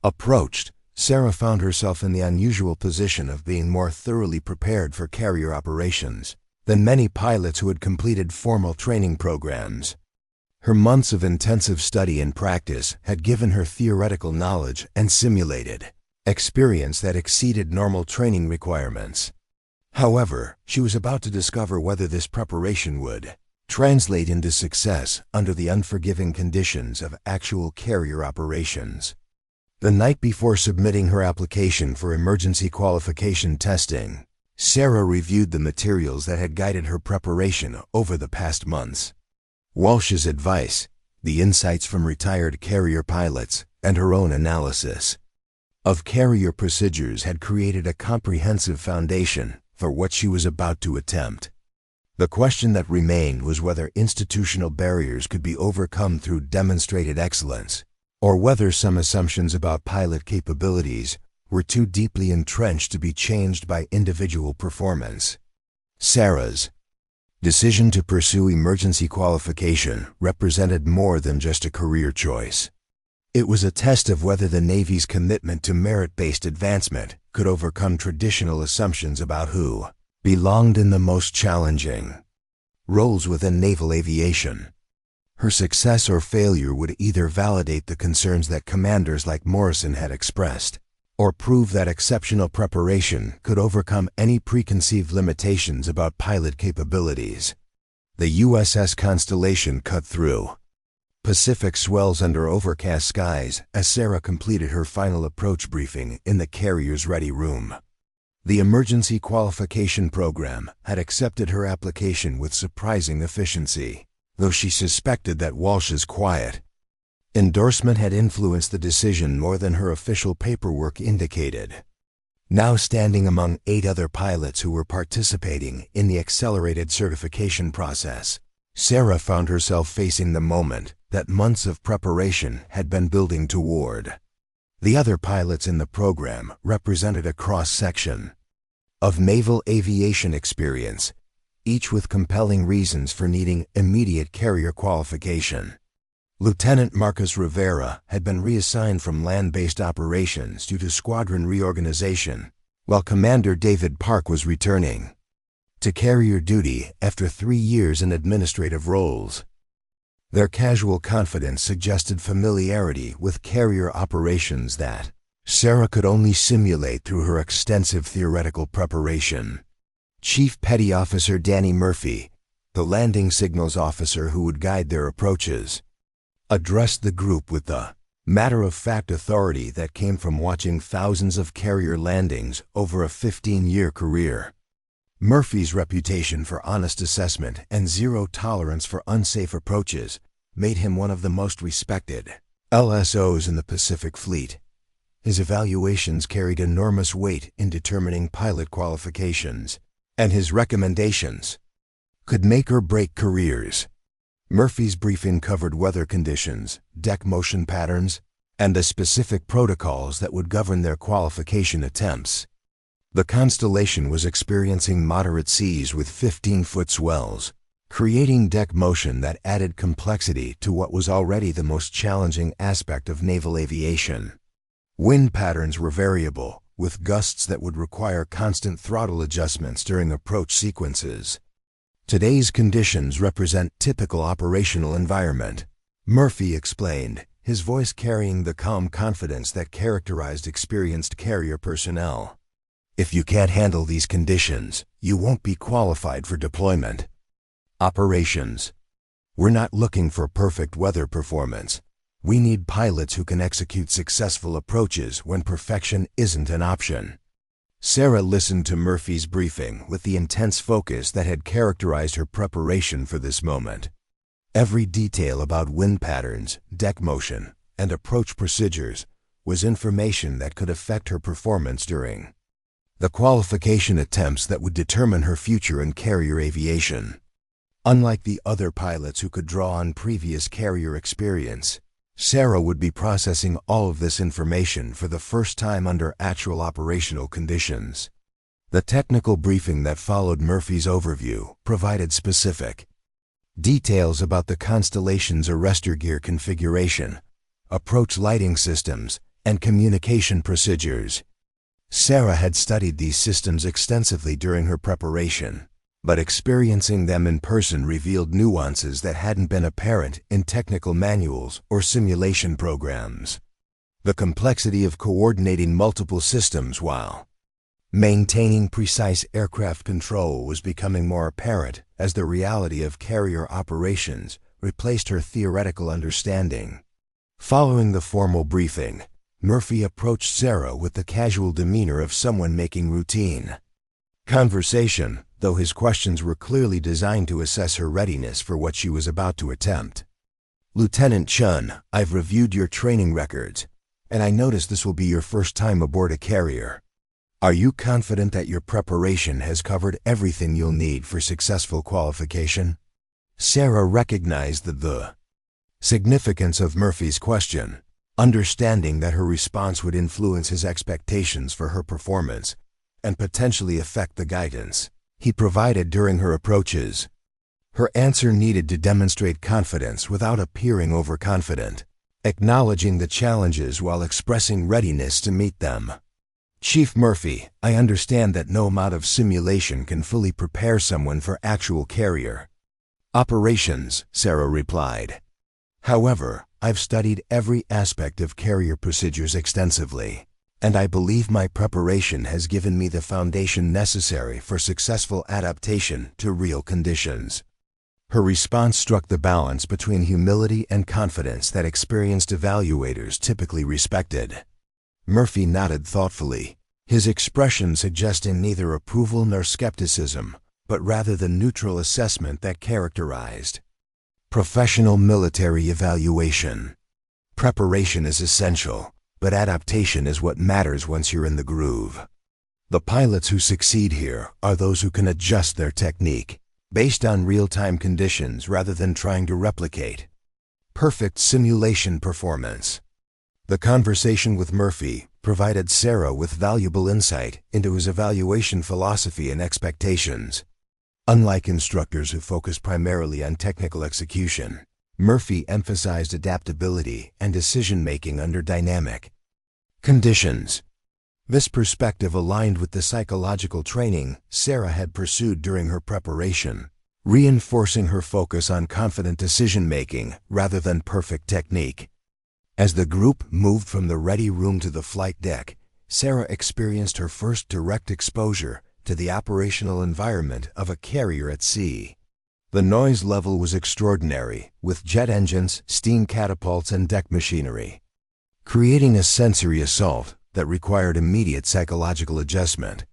approached, Sarah found herself in the unusual position of being more thoroughly prepared for carrier operations than many pilots who had completed formal training programs. Her months of intensive study and practice had given her theoretical knowledge and simulated experience that exceeded normal training requirements. However, she was about to discover whether this preparation would translate into success under the unforgiving conditions of actual carrier operations. The night before submitting her application for emergency qualification testing, Sarah reviewed the materials that had guided her preparation over the past months. Walsh's advice, the insights from retired carrier pilots, and her own analysis of carrier procedures had created a comprehensive foundation for what she was about to attempt. The question that remained was whether institutional barriers could be overcome through demonstrated excellence, or whether some assumptions about pilot capabilities were too deeply entrenched to be changed by individual performance. Sarah's decision to pursue emergency qualification represented more than just a career choice. It was a test of whether the Navy's commitment to merit-based advancement could overcome traditional assumptions about who belonged in the most challenging roles within naval aviation. Her success or failure would either validate the concerns that commanders like Morrison had expressed, or prove that exceptional preparation could overcome any preconceived limitations about pilot capabilities. The USS Constellation cut through Pacific swells under overcast skies as Sarah completed her final approach briefing in the carrier's ready room. The emergency qualification program had accepted her application with surprising efficiency, though she suspected that Walsh's quiet endorsement had influenced the decision more than her official paperwork indicated. Now standing among 8 other pilots who were participating in the accelerated certification process, Sarah found herself facing the moment that months of preparation had been building toward. The other pilots in the program represented a cross-section of naval aviation experience, each with compelling reasons for needing immediate carrier qualification. Lieutenant Marcus Rivera had been reassigned from land-based operations due to squadron reorganization, while Commander David Park was returning to carrier duty after 3 years in administrative roles. Their casual confidence suggested familiarity with carrier operations that Sarah could only simulate through her extensive theoretical preparation. Chief Petty Officer Danny Murphy, the landing signals officer who would guide their approaches, addressed the group with the matter-of-fact authority that came from watching thousands of carrier landings over a 15-year career. Murphy's reputation for honest assessment and zero tolerance for unsafe approaches made him one of the most respected LSOs in the Pacific Fleet. His evaluations carried enormous weight in determining pilot qualifications, and his recommendations could make or break careers. Murphy's briefing covered weather conditions, deck motion patterns, and the specific protocols that would govern their qualification attempts. The Constellation was experiencing moderate seas with 15-foot swells, creating deck motion that added complexity to what was already the most challenging aspect of naval aviation. Wind patterns were variable, with gusts that would require constant throttle adjustments during approach sequences. Today's conditions represent typical operational environment, Murphy explained, his voice carrying the calm confidence that characterized experienced carrier personnel. If you can't handle these conditions, you won't be qualified for deployment. Operations. We're not looking for perfect weather performance. We need pilots who can execute successful approaches when perfection isn't an option. Sarah listened to Murphy's briefing with the intense focus that had characterized her preparation for this moment. Every detail about wind patterns, deck motion, and approach procedures was information that could affect her performance during the qualification attempts that would determine her future in carrier aviation. Unlike the other pilots who could draw on previous carrier experience, Sarah would be processing all of this information for the first time under actual operational conditions. The technical briefing that followed Murphy's overview provided specific details about the Constellation's arrestor gear configuration, approach lighting systems, and communication procedures. Sarah had studied these systems extensively during her preparation, but experiencing them in person revealed nuances that hadn't been apparent in technical manuals or simulation programs. The complexity of coordinating multiple systems while maintaining precise aircraft control was becoming more apparent as the reality of carrier operations replaced her theoretical understanding. Following the formal briefing, Murphy approached Sarah with the casual demeanor of someone making routine conversation, though his questions were clearly designed to assess her readiness for what she was about to attempt. Lieutenant Chun, I've reviewed your training records, and I notice this will be your first time aboard a carrier. Are you confident that your preparation has covered everything you'll need for successful qualification? Sarah recognized the significance of Murphy's question, understanding that her response would influence his expectations for her performance and potentially affect the guidance he provided during her approaches. Her answer needed to demonstrate confidence without appearing overconfident, acknowledging the challenges while expressing readiness to meet them. Chief Murphy, I understand that no amount of simulation can fully prepare someone for actual carrier operations, Sarah replied. However, I've studied every aspect of carrier procedures extensively, and I believe my preparation has given me the foundation necessary for successful adaptation to real conditions. Her response struck the balance between humility and confidence that experienced evaluators typically respected. Murphy nodded thoughtfully, his expression suggesting neither approval nor skepticism, but rather the neutral assessment that characterized professional military evaluation. Preparation is essential, but adaptation is what matters once you're in the groove. The pilots who succeed here are those who can adjust their technique, based on real-time conditions rather than trying to replicate. Perfect simulation performance. The conversation with Murphy provided Sarah with valuable insight into his evaluation philosophy and expectations. Unlike instructors who focus primarily on technical execution, Murphy emphasized adaptability and decision-making under dynamic conditions. This perspective aligned with the psychological training Sarah had pursued during her preparation, reinforcing her focus on confident decision-making rather than perfect technique. As the group moved from the ready room to the flight deck, Sarah experienced her first direct exposure to the operational environment of a carrier at sea. The noise level was extraordinary, with jet engines, steam catapults, and deck machinery, creating a sensory assault that required immediate psychological adjustment.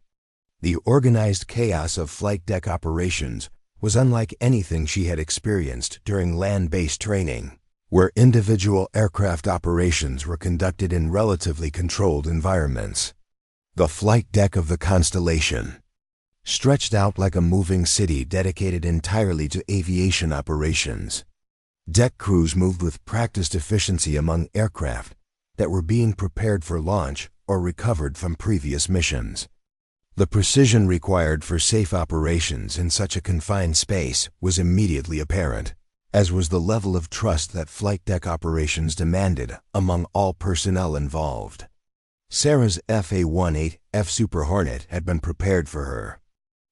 The organized chaos of flight deck operations was unlike anything she had experienced during land-based training, where individual aircraft operations were conducted in relatively controlled environments. The flight deck of the Constellation stretched out like a moving city dedicated entirely to aviation operations. Deck crews moved with practiced efficiency among aircraft that were being prepared for launch or recovered from previous missions. The precision required for safe operations in such a confined space was immediately apparent, as was the level of trust that flight deck operations demanded among all personnel involved. Sarah's A-18F Super Hornet had been prepared for her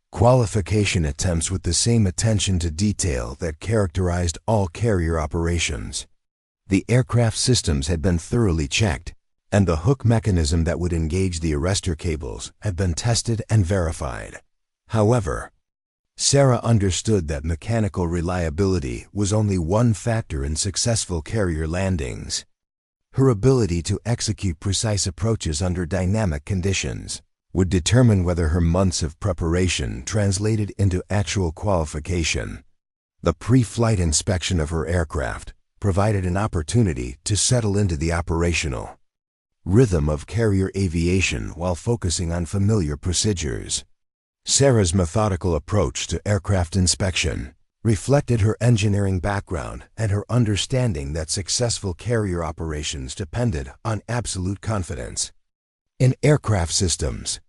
qualification attempts with the same attention to detail that characterized all carrier operations. The aircraft systems had been thoroughly checked, and the hook mechanism that would engage the arrestor cables had been tested and verified. However, Sarah understood that mechanical reliability was only one factor in successful carrier landings. Her ability to execute precise approaches under dynamic conditions would determine whether her months of preparation translated into actual qualification. The pre-flight inspection of her aircraft provided an opportunity to settle into the operational rhythm of carrier aviation while focusing on familiar procedures. Sarah's methodical approach to aircraft inspection reflected her engineering background and her understanding that successful carrier operations depended on absolute confidence in aircraft systems.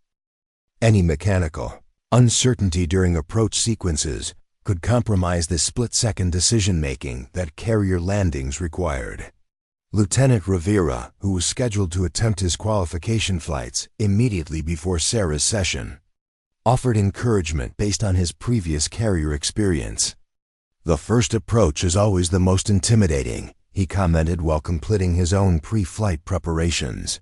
Any mechanical uncertainty during approach sequences could compromise the split-second decision-making that carrier landings required. Lieutenant Rivera, who was scheduled to attempt his qualification flights immediately before Sarah's session, offered encouragement based on his previous carrier experience. "The first approach is always the most intimidating," he commented while completing his own pre-flight preparations.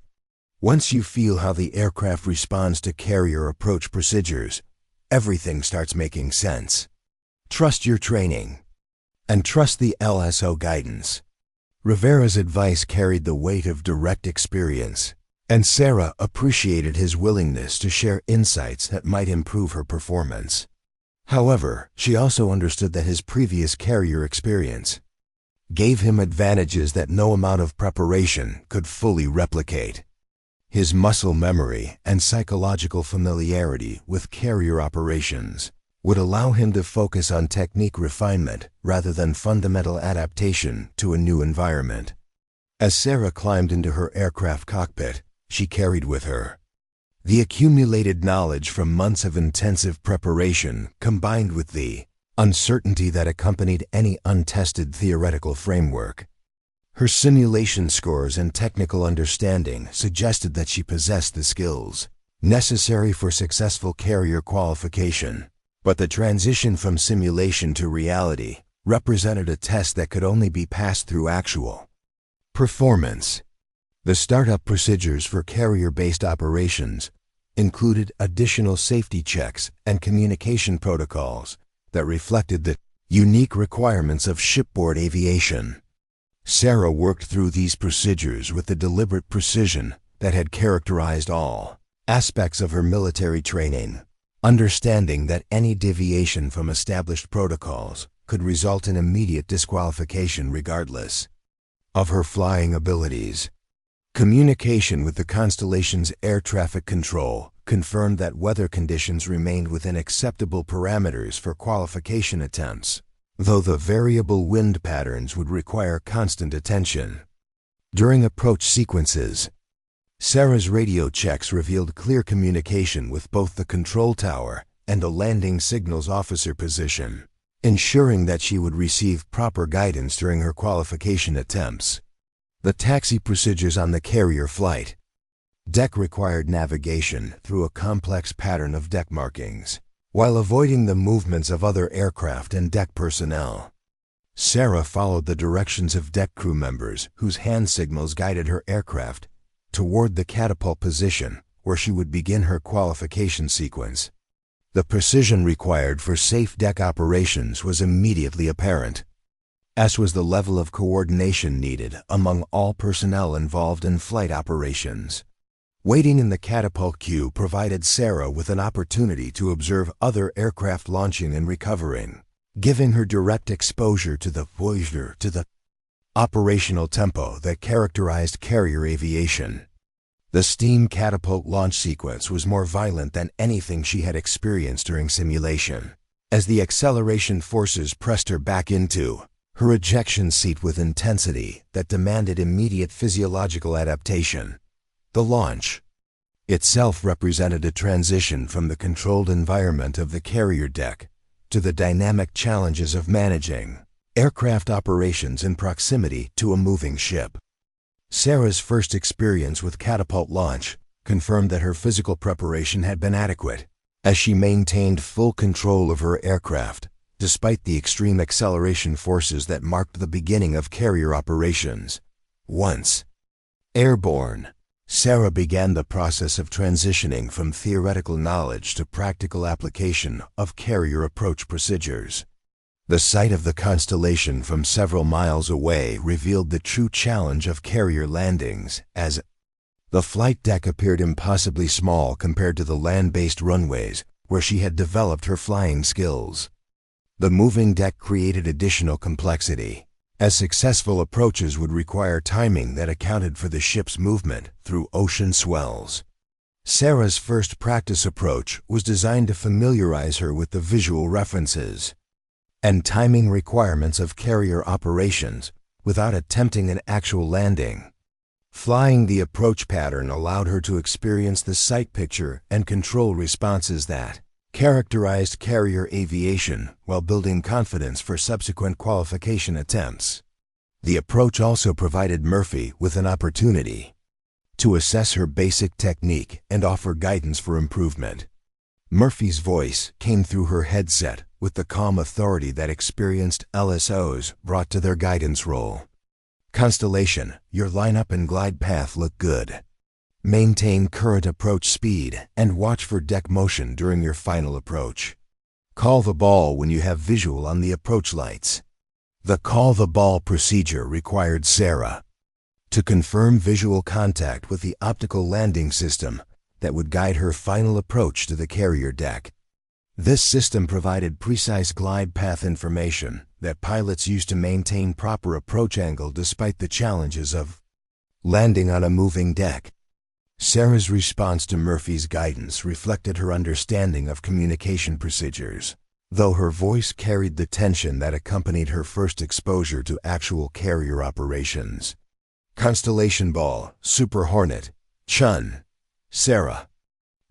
"Once you feel how the aircraft responds to carrier approach procedures, everything starts making sense. Trust your training, and trust the LSO guidance." Rivera's advice carried the weight of direct experience, and Sarah appreciated his willingness to share insights that might improve her performance. However, she also understood that his previous carrier experience gave him advantages that no amount of preparation could fully replicate. His muscle memory and psychological familiarity with carrier operations would allow him to focus on technique refinement rather than fundamental adaptation to a new environment. As Sarah climbed into her aircraft cockpit, she carried with her the accumulated knowledge from months of intensive preparation combined with the uncertainty that accompanied any untested theoretical framework. Her simulation scores and technical understanding suggested that she possessed the skills necessary for successful carrier qualification. But the transition from simulation to reality represented a test that could only be passed through actual performance. The startup procedures for carrier-based operations included additional safety checks and communication protocols that reflected the unique requirements of shipboard aviation. Sarah worked through these procedures with the deliberate precision that had characterized all aspects of her military training, understanding that any deviation from established protocols could result in immediate disqualification regardless of her flying abilities. Communication with the Constellation's air traffic control confirmed that weather conditions remained within acceptable parameters for qualification attempts, though the variable wind patterns would require constant attention. During approach sequences, Sarah's radio checks revealed clear communication with both the control tower and a landing signals officer position, ensuring that she would receive proper guidance during her qualification attempts. The taxi procedures on the carrier flight deck required navigation through a complex pattern of deck markings, while avoiding the movements of other aircraft and deck personnel. Sarah followed the directions of deck crew members whose hand signals guided her aircraft toward the catapult position where she would begin her qualification sequence. The precision required for safe deck operations was immediately apparent, as was the level of coordination needed among all personnel involved in flight operations. Waiting in the catapult queue provided Sarah with an opportunity to observe other aircraft launching and recovering, giving her direct exposure to the operational tempo that characterized carrier aviation. The steam catapult launch sequence was more violent than anything she had experienced during simulation, as the acceleration forces pressed her back into her ejection seat with intensity that demanded immediate physiological adaptation. The launch itself represented a transition from the controlled environment of the carrier deck to the dynamic challenges of managing aircraft operations in proximity to a moving ship. Sarah's first experience with catapult launch confirmed that her physical preparation had been adequate, as she maintained full control of her aircraft despite the extreme acceleration forces that marked the beginning of carrier operations. Once airborne, Sarah began the process of transitioning from theoretical knowledge to practical application of carrier approach procedures. The sight of the Constellation from several miles away revealed the true challenge of carrier landings, as the flight deck appeared impossibly small compared to the land-based runways where she had developed her flying skills. The moving deck created additional complexity, as successful approaches would require timing that accounted for the ship's movement through ocean swells. Sarah's first practice approach was designed to familiarize her with the visual references and timing requirements of carrier operations without attempting an actual landing. Flying the approach pattern allowed her to experience the sight picture and control responses that characterized carrier aviation while building confidence for subsequent qualification attempts. The approach also provided Murphy with an opportunity to assess her basic technique and offer guidance for improvement. Murphy's voice came through her headset with the calm authority that experienced LSOs brought to their guidance role. Constellation, your lineup and glide path look good. Maintain current approach speed and watch for deck motion during your final approach. Call the ball when you have visual on the approach lights. The call the ball procedure required Sarah to confirm visual contact with the optical landing system that would guide her final approach to the carrier deck. This system provided precise glide path information that pilots used to maintain proper approach angle despite the challenges of landing on a moving deck. Sarah's response to Murphy's guidance reflected her understanding of communication procedures, though her voice carried the tension that accompanied her first exposure to actual carrier operations. Constellation Ball, Super Hornet, Chun, Sarah.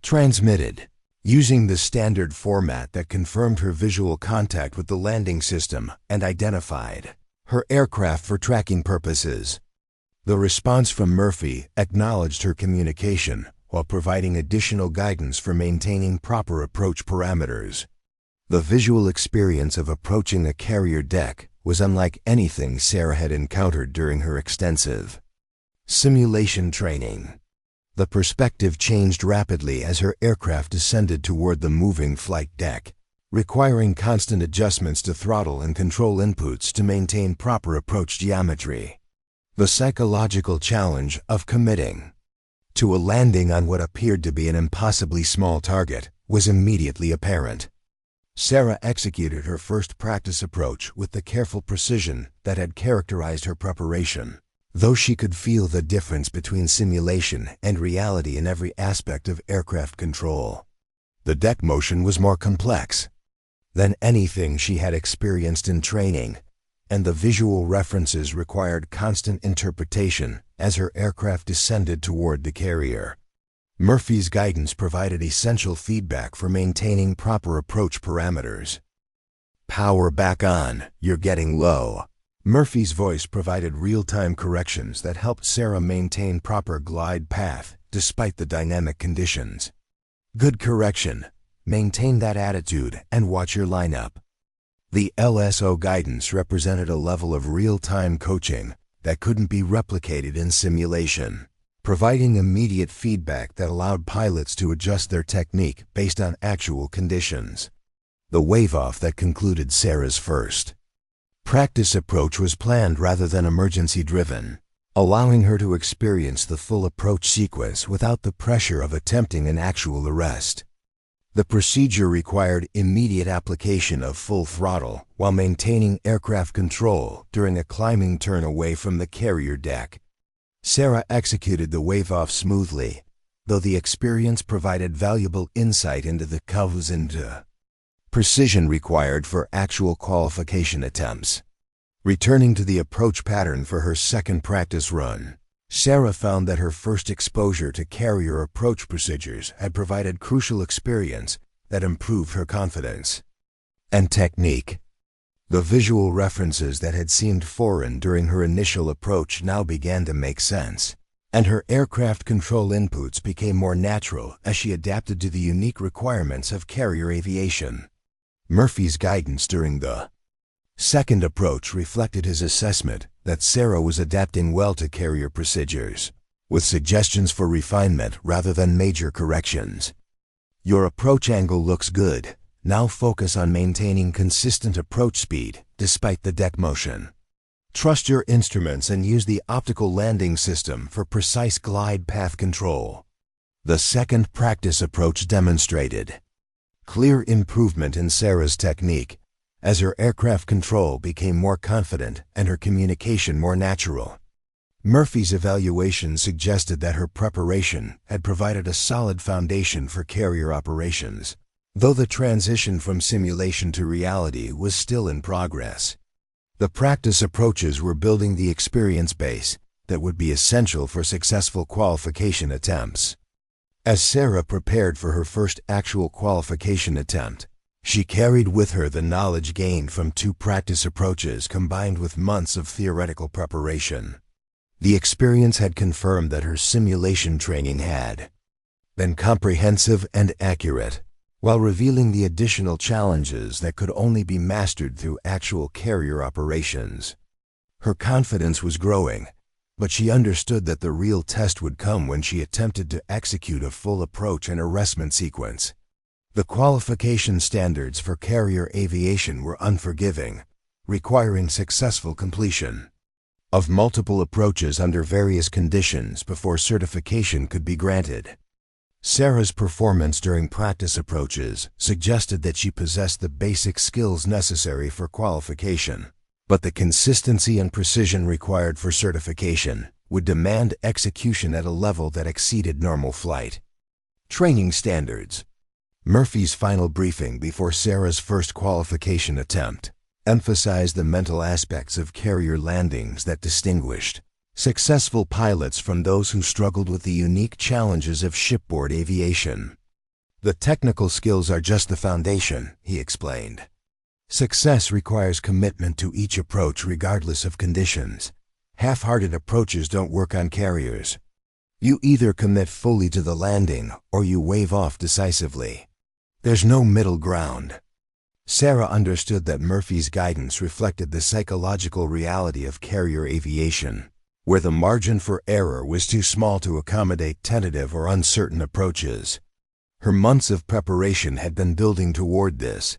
Transmitted. Using the standard format that confirmed her visual contact with the landing system and identified her aircraft for tracking purposes. The response from Murphy acknowledged her communication while providing additional guidance for maintaining proper approach parameters. The visual experience of approaching a carrier deck was unlike anything Sarah had encountered during her extensive simulation training. The perspective changed rapidly as her aircraft descended toward the moving flight deck, requiring constant adjustments to throttle and control inputs to maintain proper approach geometry. The psychological challenge of committing to a landing on what appeared to be an impossibly small target was immediately apparent. Sarah executed her first practice approach with the careful precision that had characterized her preparation. Though she could feel the difference between simulation and reality in every aspect of aircraft control. The deck motion was more complex than anything she had experienced in training, and the visual references required constant interpretation as her aircraft descended toward the carrier. Murphy's guidance provided essential feedback for maintaining proper approach parameters. "Power back on, you're getting low." Murphy's voice provided real-time corrections that helped Sarah maintain proper glide path despite the dynamic conditions. "Good correction. Maintain that attitude and watch your lineup." The LSO guidance represented a level of real-time coaching that couldn't be replicated in simulation, providing immediate feedback that allowed pilots to adjust their technique based on actual conditions. The wave-off that concluded Sarah's first practice approach was planned rather than emergency-driven, allowing her to experience the full approach sequence without the pressure of attempting an actual arrest. The procedure required immediate application of full throttle while maintaining aircraft control during a climbing turn away from the carrier deck. Sarah executed the wave-off smoothly, though the experience provided valuable insight into the curves and precision required for actual qualification attempts. Returning to the approach pattern for her second practice run, Sarah found that her first exposure to carrier approach procedures had provided crucial experience that improved her confidence and technique. The visual references that had seemed foreign during her initial approach now began to make sense, and her aircraft control inputs became more natural as she adapted to the unique requirements of carrier aviation. Murphy's guidance during the second approach reflected his assessment that Sarah was adapting well to carrier procedures, with suggestions for refinement rather than major corrections. "Your approach angle looks good. Now focus on maintaining consistent approach speed despite the deck motion. Trust your instruments and use the optical landing system for precise glide path control." The second practice approach demonstrated clear improvement in Sarah's technique as her aircraft control became more confident and her communication more natural. Murphy's evaluation suggested that her preparation had provided a solid foundation for carrier operations, though the transition from simulation to reality was still in progress. The practice approaches were building the experience base that would be essential for successful qualification attempts. As Sarah prepared for her first actual qualification attempt, she carried with her the knowledge gained from two practice approaches combined with months of theoretical preparation. The experience had confirmed that her simulation training had been comprehensive and accurate, while revealing the additional challenges that could only be mastered through actual carrier operations. Her confidence was growing, but she understood that the real test would come when she attempted to execute a full approach and arrestment sequence. The qualification standards for carrier aviation were unforgiving, requiring successful completion of multiple approaches under various conditions before certification could be granted. Sarah's performance during practice approaches suggested that she possessed the basic skills necessary for qualification, but the consistency and precision required for certification would demand execution at a level that exceeded normal flight training standards. Murphy's final briefing before Sarah's first qualification attempt emphasized the mental aspects of carrier landings that distinguished successful pilots from those who struggled with the unique challenges of shipboard aviation. "The technical skills are just the foundation," he explained. "Success requires commitment to each approach regardless of conditions. Half-hearted approaches don't work on carriers. You either commit fully to the landing or you wave off decisively. There's no middle ground." Sarah understood that Murphy's guidance reflected the psychological reality of carrier aviation, where the margin for error was too small to accommodate tentative or uncertain approaches. Her months of preparation had been building toward this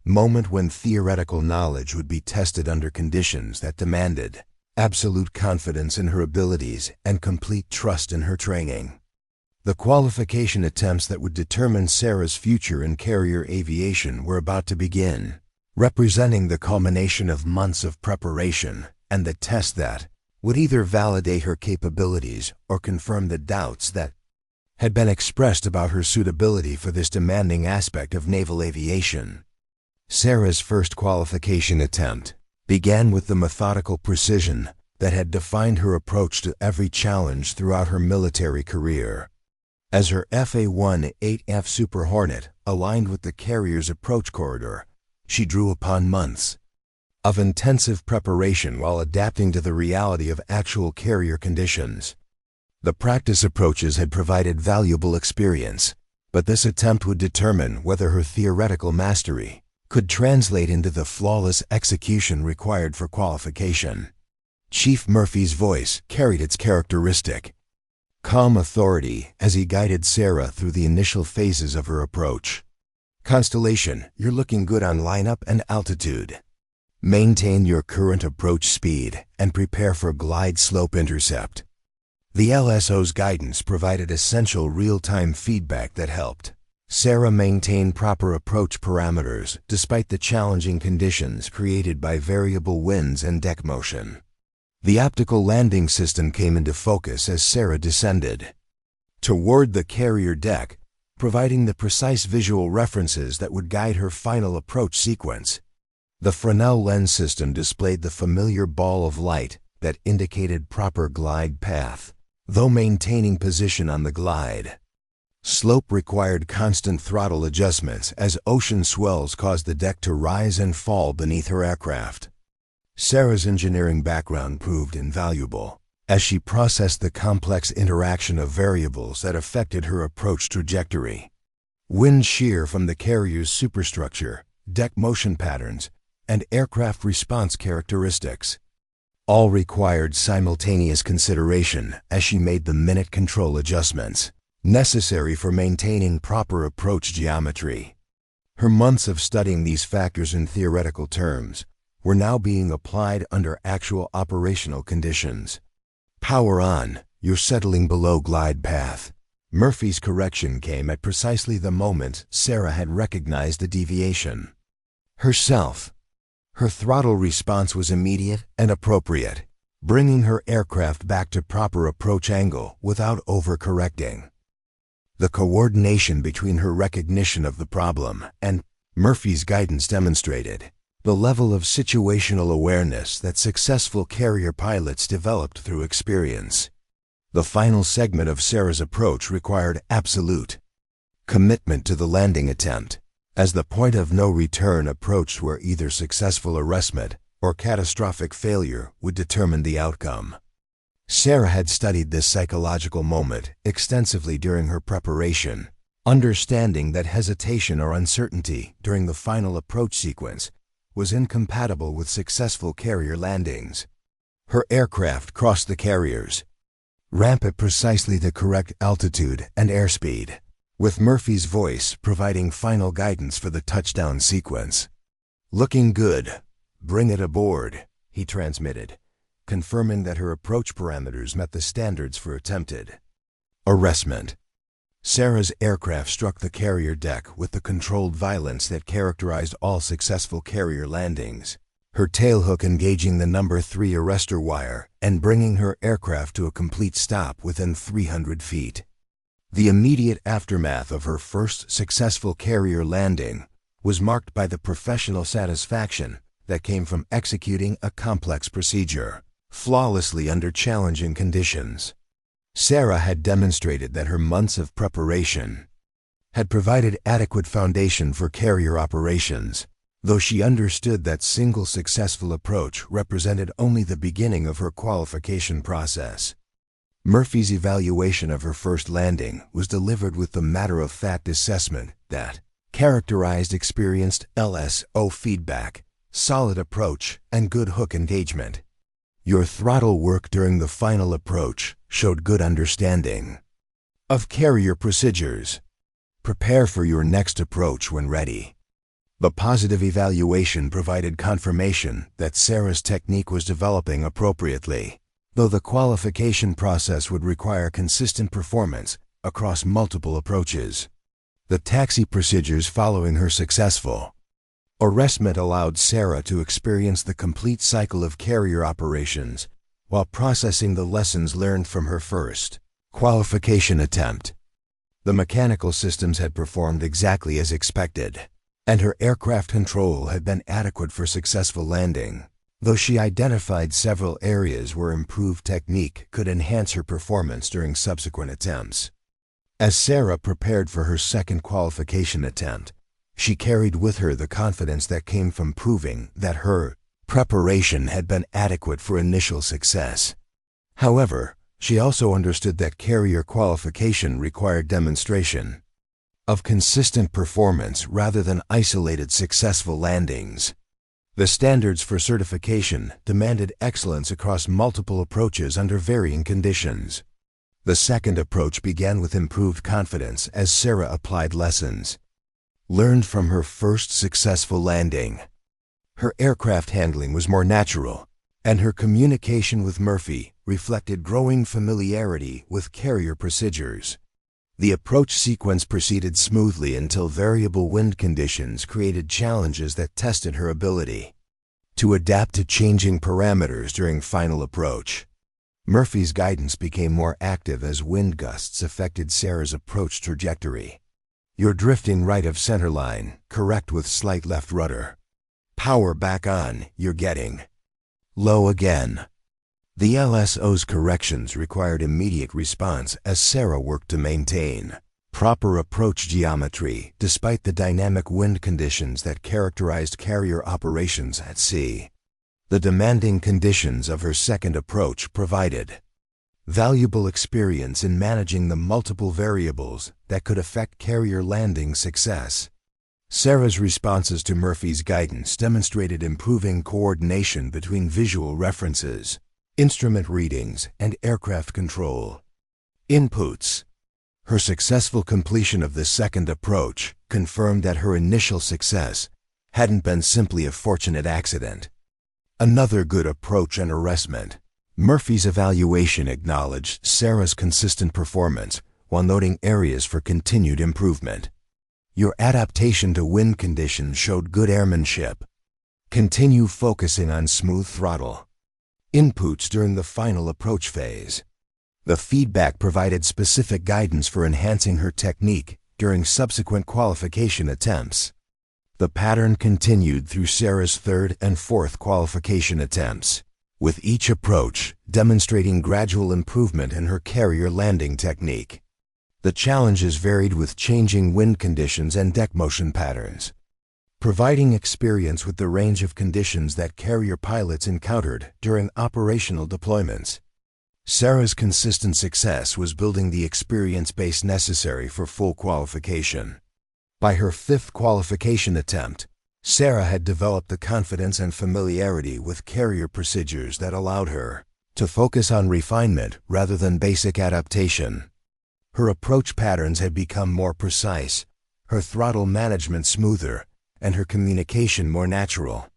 moment when theoretical knowledge would be tested under conditions that demanded absolute confidence in her abilities and complete trust in her training. The qualification attempts that would determine Sarah's future in carrier aviation were about to begin, representing the culmination of months of preparation and the test that would either validate her capabilities or confirm the doubts that had been expressed about her suitability for this demanding aspect of naval aviation. Sarah's first qualification attempt began with the methodical precision that had defined her approach to every challenge throughout her military career. As her A-18F Super Hornet aligned with the carrier's approach corridor, she drew upon months of intensive preparation while adapting to the reality of actual carrier conditions. The practice approaches had provided valuable experience, but this attempt would determine whether her theoretical mastery could translate into the flawless execution required for qualification. Chief Murphy's voice carried its characteristic calm authority as he guided Sarah through the initial phases of her approach. Constellation, you're looking good on lineup and altitude. Maintain your current approach speed and prepare for glide slope intercept. The LSO's guidance provided essential real-time feedback that helped Sarah maintain proper approach parameters despite the challenging conditions created by variable winds and deck motion. The optical landing system came into focus as Sarah descended toward the carrier deck, providing the precise visual references that would guide her final approach sequence. The Fresnel lens system displayed the familiar ball of light that indicated proper glide path, though maintaining position on the glide. Slope required constant throttle adjustments as ocean swells caused the deck to rise and fall beneath her aircraft. Sarah's engineering background proved invaluable as she processed the complex interaction of variables that affected her approach trajectory. Wind shear from the carrier's superstructure, deck motion patterns, and aircraft response characteristics all required simultaneous consideration as she made the minute control adjustments necessary for maintaining proper approach geometry. Her months of studying these factors in theoretical terms were now being applied under actual operational conditions. Power on, you're settling below glide path. Murphy's correction came at precisely the moment Sarah had recognized the deviation herself. Her throttle response was immediate and appropriate, bringing her aircraft back to proper approach angle without overcorrecting. The coordination between her recognition of the problem and Murphy's guidance demonstrated the level of situational awareness that successful carrier pilots developed through experience. The final segment of Sarah's approach required absolute commitment to the landing attempt, as the point of no return approached where either successful arrestment or catastrophic failure would determine the outcome. Sarah had studied this psychological moment extensively during her preparation, understanding that hesitation or uncertainty during the final approach sequence was incompatible with successful carrier landings. Her aircraft crossed the carrier's ramp at precisely the correct altitude and airspeed, with Murphy's voice providing final guidance for the touchdown sequence. "Looking good. Bring it aboard," he transmitted, confirming that her approach parameters met the standards for attempted arrestment. Sarah's aircraft struck the carrier deck with the controlled violence that characterized all successful carrier landings, her tailhook engaging the number 3 arrestor wire and bringing her aircraft to a complete stop within 300 feet. The immediate aftermath of her first successful carrier landing was marked by the professional satisfaction that came from executing a complex procedure flawlessly under challenging conditions. Sarah had demonstrated that her months of preparation had provided adequate foundation for carrier operations, though she understood that single successful approach represented only the beginning of her qualification process. Murphy's evaluation of her first landing was delivered with the matter-of-fact assessment that characterized experienced LSO feedback, solid approach, and good hook engagement. Your throttle work during the final approach showed good understanding of carrier procedures. Prepare for your next approach when ready. The positive evaluation provided confirmation that Sarah's technique was developing appropriately, though the qualification process would require consistent performance across multiple approaches. The taxi procedures following her successful arrestment allowed Sarah to experience the complete cycle of carrier operations while processing the lessons learned from her first qualification attempt. The mechanical systems had performed exactly as expected, and her aircraft control had been adequate for successful landing, though she identified several areas where improved technique could enhance her performance during subsequent attempts. As Sarah prepared for her second qualification attempt, she carried with her the confidence that came from proving that her preparation had been adequate for initial success. However, she also understood that carrier qualification required demonstration of consistent performance rather than isolated successful landings. The standards for certification demanded excellence across multiple approaches under varying conditions. The second approach began with improved confidence as Sarah applied lessons learned from her first successful landing. Her aircraft handling was more natural, and her communication with Murphy reflected growing familiarity with carrier procedures. The approach sequence proceeded smoothly until variable wind conditions created challenges that tested her ability to adapt to changing parameters during final approach. Murphy's guidance became more active as wind gusts affected Sarah's approach trajectory. "You're drifting right of centerline, correct with slight left rudder. Power back on, you're getting low again." The LSO's corrections required immediate response as Sarah worked to maintain proper approach geometry despite the dynamic wind conditions that characterized carrier operations at sea. The demanding conditions of her second approach provided valuable experience in managing the multiple variables that could affect carrier landing success. Sarah's responses to Murphy's guidance demonstrated improving coordination between visual references, instrument readings, and aircraft control inputs. Her successful completion of the second approach confirmed that her initial success hadn't been simply a fortunate accident. Another good approach and arrestment. Murphy's evaluation acknowledged Sarah's consistent performance while noting areas for continued improvement. "Your adaptation to wind conditions showed good airmanship. Continue focusing on smooth throttle." Inputs during the final approach phase. The feedback provided specific guidance for enhancing her technique during subsequent qualification attempts. The pattern continued through Sarah's third and fourth qualification attempts, with each approach demonstrating gradual improvement in her carrier landing technique. The challenges varied with changing wind conditions and deck motion patterns, providing experience with the range of conditions that carrier pilots encountered during operational deployments. Sarah's consistent success was building the experience base necessary for full qualification. By her fifth qualification attempt, Sarah had developed the confidence and familiarity with carrier procedures that allowed her to focus on refinement rather than basic adaptation. Her approach patterns had become more precise, her throttle management smoother, and her communication more natural.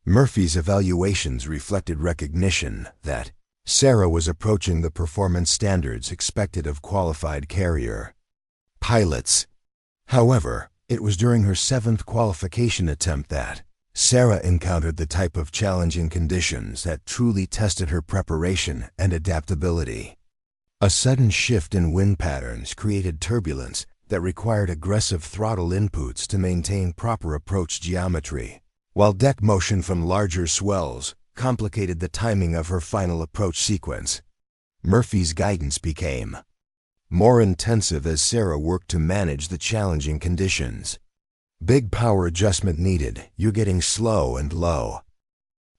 Murphy's evaluations reflected recognition that Sarah was approaching the performance standards expected of qualified carrier pilots. However, it was during her seventh qualification attempt that Sarah encountered the type of challenging conditions that truly tested her preparation and adaptability. A sudden shift in wind patterns created turbulence that required aggressive throttle inputs to maintain proper approach geometry, while deck motion from larger swells complicated the timing of her final approach sequence. Murphy's guidance became more intensive as Sarah worked to manage the challenging conditions. "Big power adjustment needed. You're getting slow and low.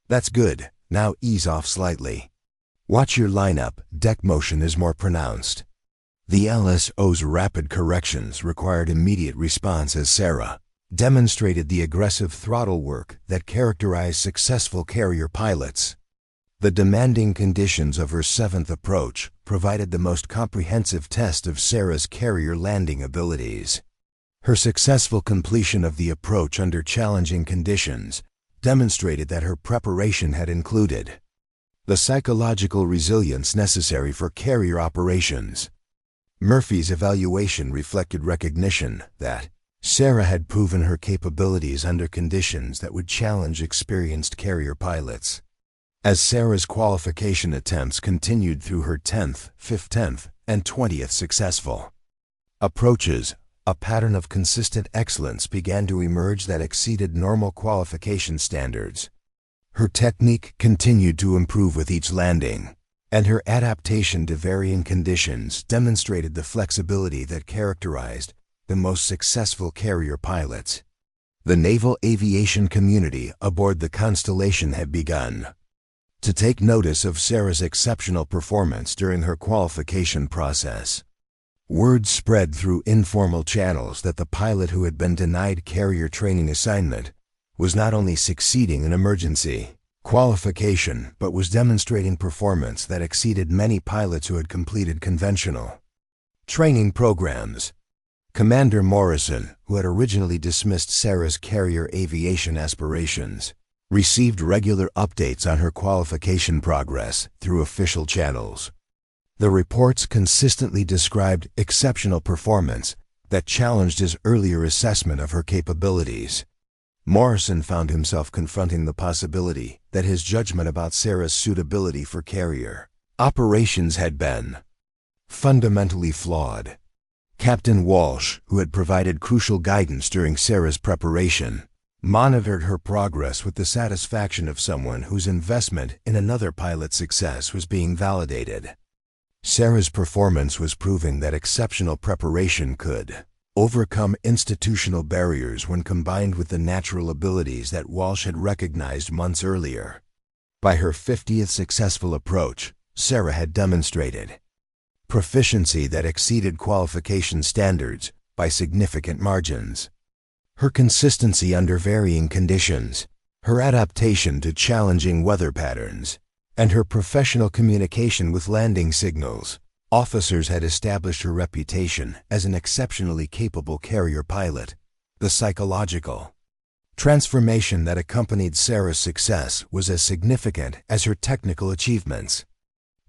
That's good. Now ease off slightly. Watch your lineup. Deck motion is more pronounced." The LSO's rapid corrections required immediate response as Sarah demonstrated the aggressive throttle work that characterized successful carrier pilots. The demanding conditions of her seventh approach provided the most comprehensive test of Sarah's carrier landing abilities. Her successful completion of the approach under challenging conditions demonstrated that her preparation had included the psychological resilience necessary for carrier operations. Murphy's evaluation reflected recognition that Sarah had proven her capabilities under conditions that would challenge experienced carrier pilots. As Sarah's qualification attempts continued through her 10th, 15th, and 20th successful approaches, a pattern of consistent excellence began to emerge that exceeded normal qualification standards. Her technique continued to improve with each landing, and her adaptation to varying conditions demonstrated the flexibility that characterized the most successful carrier pilots. The naval aviation community aboard the Constellation had begun to take notice of Sarah's exceptional performance during her qualification process. Word spread through informal channels that the pilot who had been denied carrier training assignment was not only succeeding in emergency qualification, but was demonstrating performance that exceeded many pilots who had completed conventional training programs. Commander Morrison, who had originally dismissed Sarah's carrier aviation aspirations, received regular updates on her qualification progress through official channels. The reports consistently described exceptional performance that challenged his earlier assessment of her capabilities. Morrison found himself confronting the possibility that his judgment about Sarah's suitability for carrier operations had been fundamentally flawed. Captain Walsh, who had provided crucial guidance during Sarah's preparation, monitored her progress with the satisfaction of someone whose investment in another pilot's success was being validated. Sarah's performance was proving that exceptional preparation could overcome institutional barriers when combined with the natural abilities that Walsh had recognized months earlier. By her 50th successful approach, Sarah had demonstrated proficiency that exceeded qualification standards by significant margins. Her consistency under varying conditions, her adaptation to challenging weather patterns, and her professional communication with landing signals officers had established her reputation as an exceptionally capable carrier pilot. The psychological transformation that accompanied Sarah's success was as significant as her technical achievements.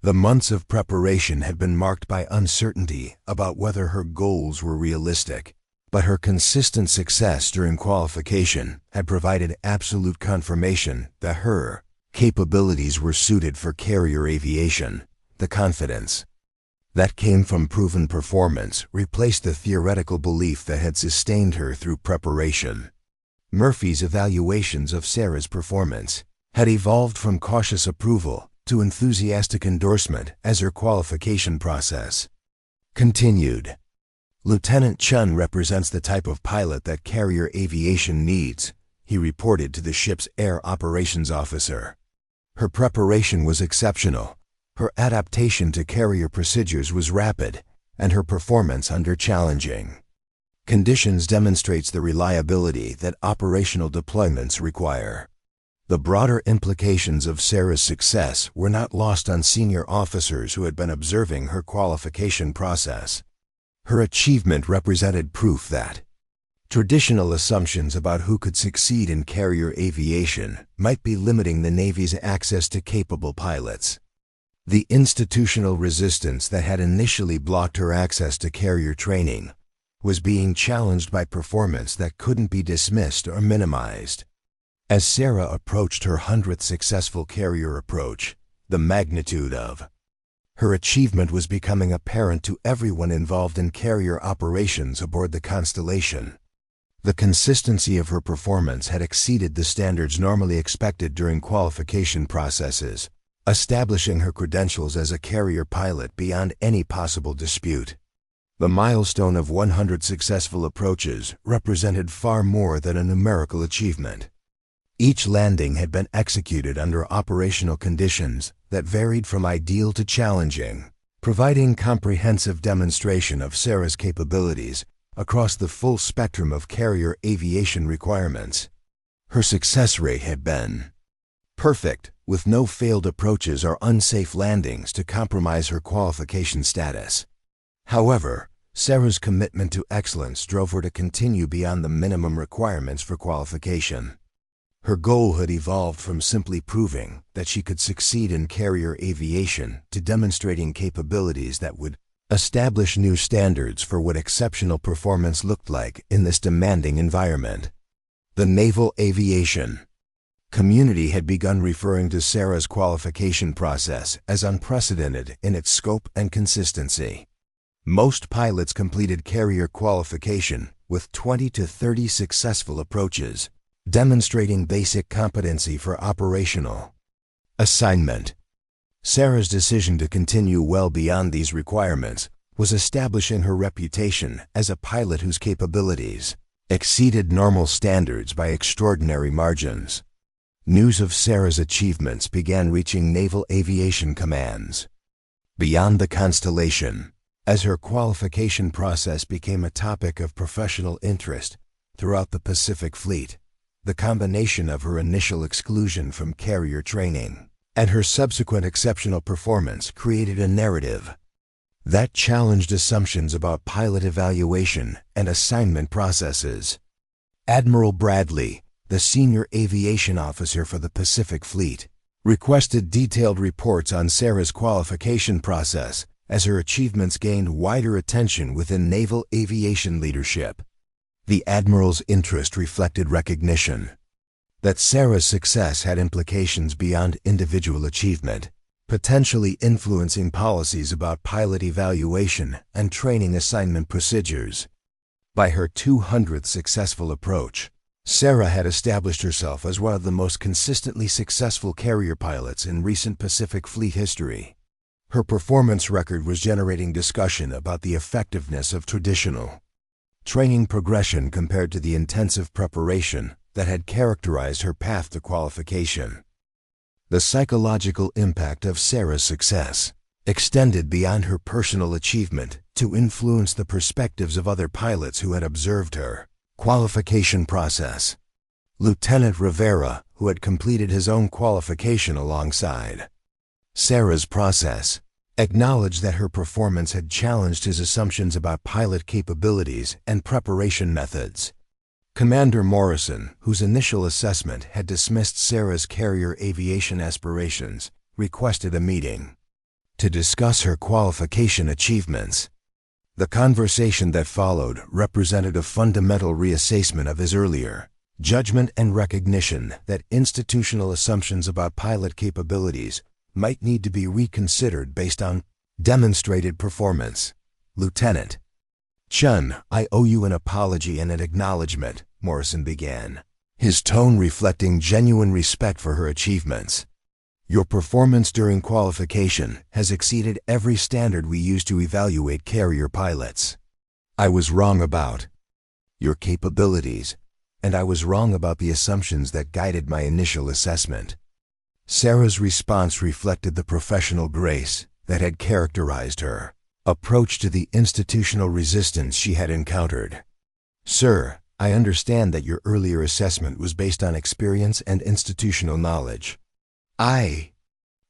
The months of preparation had been marked by uncertainty about whether her goals were realistic, but her consistent success during qualification had provided absolute confirmation that her capabilities were suited for carrier aviation. The confidence that came from proven performance replaced the theoretical belief that had sustained her through preparation. Murphy's evaluations of Sarah's performance had evolved from cautious approval to enthusiastic endorsement as her qualification process continued. Lieutenant Chun represents the type of pilot that carrier aviation needs, he reported to the ship's air operations officer. Her preparation was exceptional. Her adaptation to carrier procedures was rapid, and her performance under challenging conditions demonstrates the reliability that operational deployments require. The broader implications of Sarah's success were not lost on senior officers who had been observing her qualification process. Her achievement represented proof that traditional assumptions about who could succeed in carrier aviation might be limiting the Navy's access to capable pilots. The institutional resistance that had initially blocked her access to carrier training was being challenged by performance that couldn't be dismissed or minimized. As Sarah approached her 100th successful carrier approach, the magnitude of her achievement was becoming apparent to everyone involved in carrier operations aboard the Constellation. The consistency of her performance had exceeded the standards normally expected during qualification processes, establishing her credentials as a carrier pilot beyond any possible dispute. The milestone of 100 successful approaches represented far more than a numerical achievement. Each landing had been executed under operational conditions that varied from ideal to challenging, providing comprehensive demonstration of Sarah's capabilities across the full spectrum of carrier aviation requirements. Her success rate had been perfect, with no failed approaches or unsafe landings to compromise her qualification status. However, Sarah's commitment to excellence drove her to continue beyond the minimum requirements for qualification. Her goal had evolved from simply proving that she could succeed in carrier aviation to demonstrating capabilities that would establish new standards for what exceptional performance looked like in this demanding environment. The Naval Aviation community had begun referring to Sarah's qualification process as unprecedented in its scope and consistency. Most pilots completed carrier qualification with 20 to 30 successful approaches, demonstrating basic competency for operational assignment. Sarah's decision to continue well beyond these requirements was establishing her reputation as a pilot whose capabilities exceeded normal standards by extraordinary margins. News of Sarah's achievements began reaching naval aviation commands beyond the Constellation, as her qualification process became a topic of professional interest throughout the Pacific Fleet. The combination of her initial exclusion from carrier training and her subsequent exceptional performance created a narrative that challenged assumptions about pilot evaluation and assignment processes. Admiral Bradley, the senior aviation officer for the Pacific Fleet, requested detailed reports on Sarah's qualification process as her achievements gained wider attention within naval aviation leadership. The Admiral's interest reflected recognition that Sarah's success had implications beyond individual achievement, potentially influencing policies about pilot evaluation and training assignment procedures. By her 200th successful approach, Sarah had established herself as one of the most consistently successful carrier pilots in recent Pacific Fleet history. Her performance record was generating discussion about the effectiveness of traditional training progression compared to the intensive preparation that had characterized her path to qualification. The psychological impact of Sarah's success extended beyond her personal achievement to influence the perspectives of other pilots who had observed her qualification process. Lieutenant Rivera, who had completed his own qualification alongside Sarah's process, acknowledged that her performance had challenged his assumptions about pilot capabilities and preparation methods. Commander Morrison, whose initial assessment had dismissed Sarah's carrier aviation aspirations, requested a meeting to discuss her qualification achievements. The conversation that followed represented a fundamental reassessment of his earlier judgment and recognition that institutional assumptions about pilot capabilities might need to be reconsidered based on demonstrated performance. "Lieutenant Chun, I owe you an apology and an acknowledgement," Morrison began, his tone reflecting genuine respect for her achievements. "Your performance during qualification has exceeded every standard we use to evaluate carrier pilots. I was wrong about your capabilities, and I was wrong about the assumptions that guided my initial assessment." Sarah's response reflected the professional grace that had characterized her approach to the institutional resistance she had encountered. "Sir, I understand that your earlier assessment was based on experience and institutional knowledge. I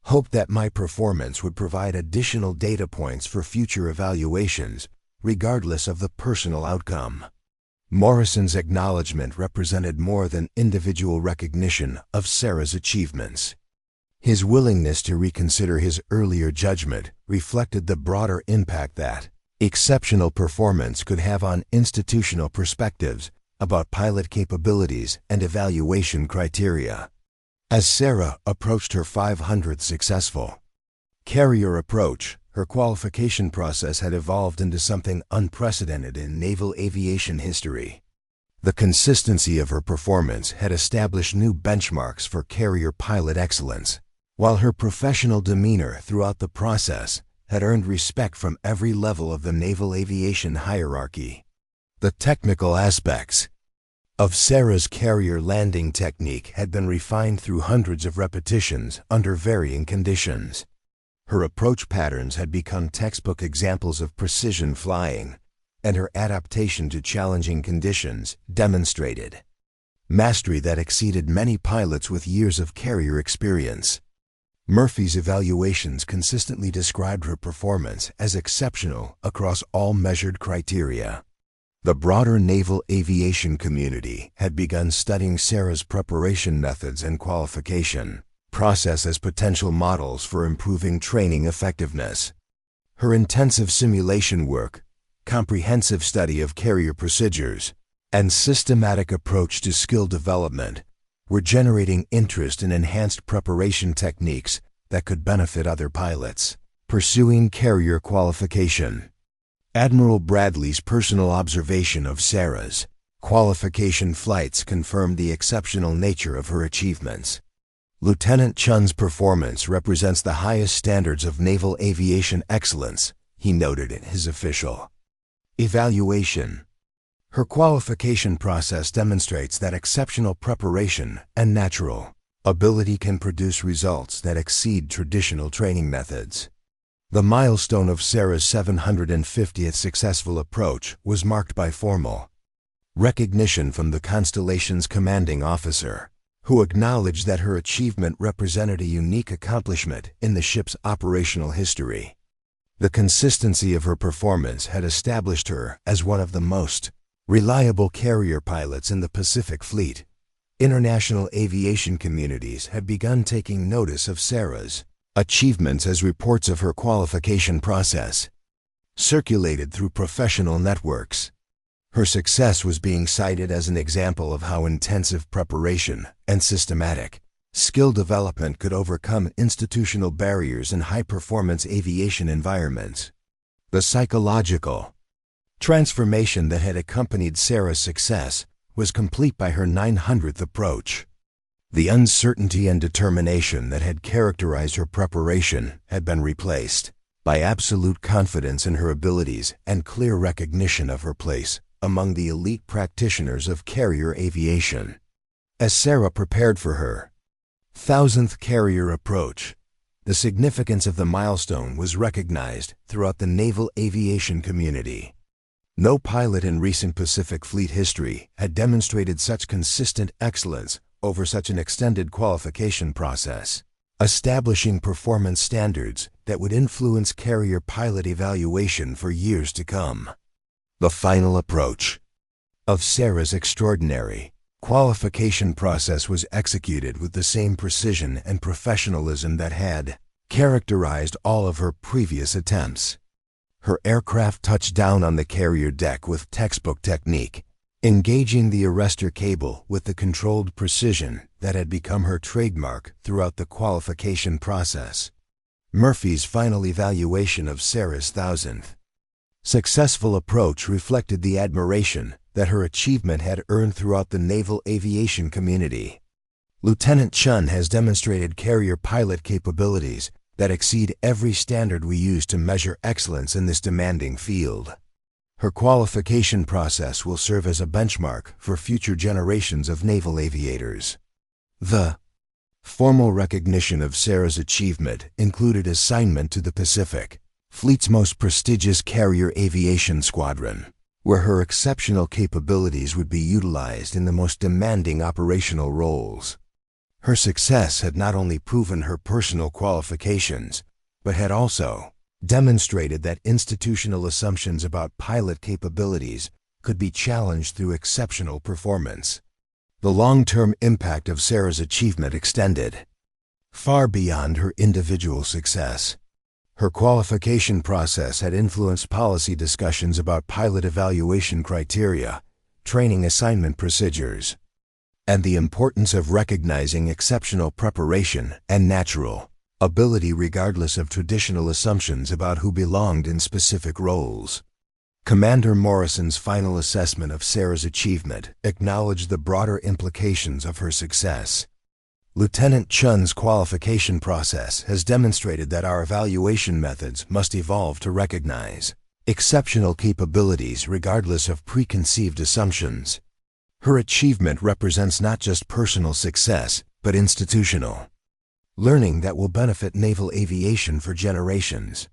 hope that my performance would provide additional data points for future evaluations, regardless of the personal outcome." Morrison's acknowledgement represented more than individual recognition of Sarah's achievements. His willingness to reconsider his earlier judgment reflected the broader impact that exceptional performance could have on institutional perspectives about pilot capabilities and evaluation criteria. As Sarah approached her 500th successful carrier approach, her qualification process had evolved into something unprecedented in naval aviation history. The consistency of her performance had established new benchmarks for carrier pilot excellence, while her professional demeanor throughout the process had earned respect from every level of the naval aviation hierarchy. The technical aspects of Sarah's carrier landing technique had been refined through hundreds of repetitions under varying conditions. Her approach patterns had become textbook examples of precision flying, and her adaptation to challenging conditions demonstrated mastery that exceeded many pilots with years of carrier experience. Murphy's evaluations consistently described her performance as exceptional across all measured criteria. The broader naval aviation community had begun studying Sarah's preparation methods and qualification process as potential models for improving training effectiveness. Her intensive simulation work, comprehensive study of carrier procedures, and systematic approach to skill development were generating interest in enhanced preparation techniques that could benefit other pilots. Pursuing carrier qualification. Admiral Bradley's personal observation of Sarah's qualification flights confirmed the exceptional nature of her achievements. Lieutenant Chun's performance represents the highest standards of naval aviation excellence, he noted in his official evaluation. Her qualification process demonstrates that exceptional preparation and natural ability can produce results that exceed traditional training methods. The milestone of Sarah's 750th successful approach was marked by formal recognition from the Constellation's commanding officer, who acknowledged that her achievement represented a unique accomplishment in the ship's operational history. The consistency of her performance had established her as one of the most reliable carrier pilots in the Pacific Fleet. International aviation communities had begun taking notice of Sarah's achievements as reports of her qualification process circulated through professional networks. Her success was being cited as an example of how intensive preparation and systematic skill development could overcome institutional barriers in high-performance aviation environments. The psychological transformation that had accompanied Sarah's success was complete by her 900th approach. The uncertainty and determination that had characterized her preparation had been replaced by absolute confidence in her abilities and clear recognition of her place among the elite practitioners of carrier aviation. As Sarah prepared for her 1,000th carrier approach, the significance of the milestone was recognized throughout the naval aviation community. No pilot in recent Pacific Fleet history had demonstrated such consistent excellence over such an extended qualification process, establishing performance standards that would influence carrier pilot evaluation for years to come. The final approach of Sarah's extraordinary qualification process was executed with the same precision and professionalism that had characterized all of her previous attempts. Her aircraft touched down on the carrier deck with textbook technique, engaging the arrestor cable with the controlled precision that had become her trademark throughout the qualification process. Murphy's final evaluation of Sarah's 1,000th successful approach reflected the admiration that her achievement had earned throughout the naval aviation community. Lieutenant Chun has demonstrated carrier pilot capabilities that exceed every standard we use to measure excellence in this demanding field. Her qualification process will serve as a benchmark for future generations of naval aviators. The formal recognition of Sarah's achievement included assignment to the Pacific Fleet's most prestigious carrier aviation squadron, where her exceptional capabilities would be utilized in the most demanding operational roles. Her success had not only proven her personal qualifications, but had also demonstrated that institutional assumptions about pilot capabilities could be challenged through exceptional performance. The long-term impact of Sarah's achievement extended far beyond her individual success. Her qualification process had influenced policy discussions about pilot evaluation criteria, training assignment procedures, and the importance of recognizing exceptional preparation and natural ability regardless of traditional assumptions about who belonged in specific roles. Commander Morrison's final assessment of Sarah's achievement acknowledged the broader implications of her success. Lieutenant Chun's qualification process has demonstrated that our evaluation methods must evolve to recognize exceptional capabilities regardless of preconceived assumptions. Her achievement represents not just personal success, but institutional learning that will benefit naval aviation for generations.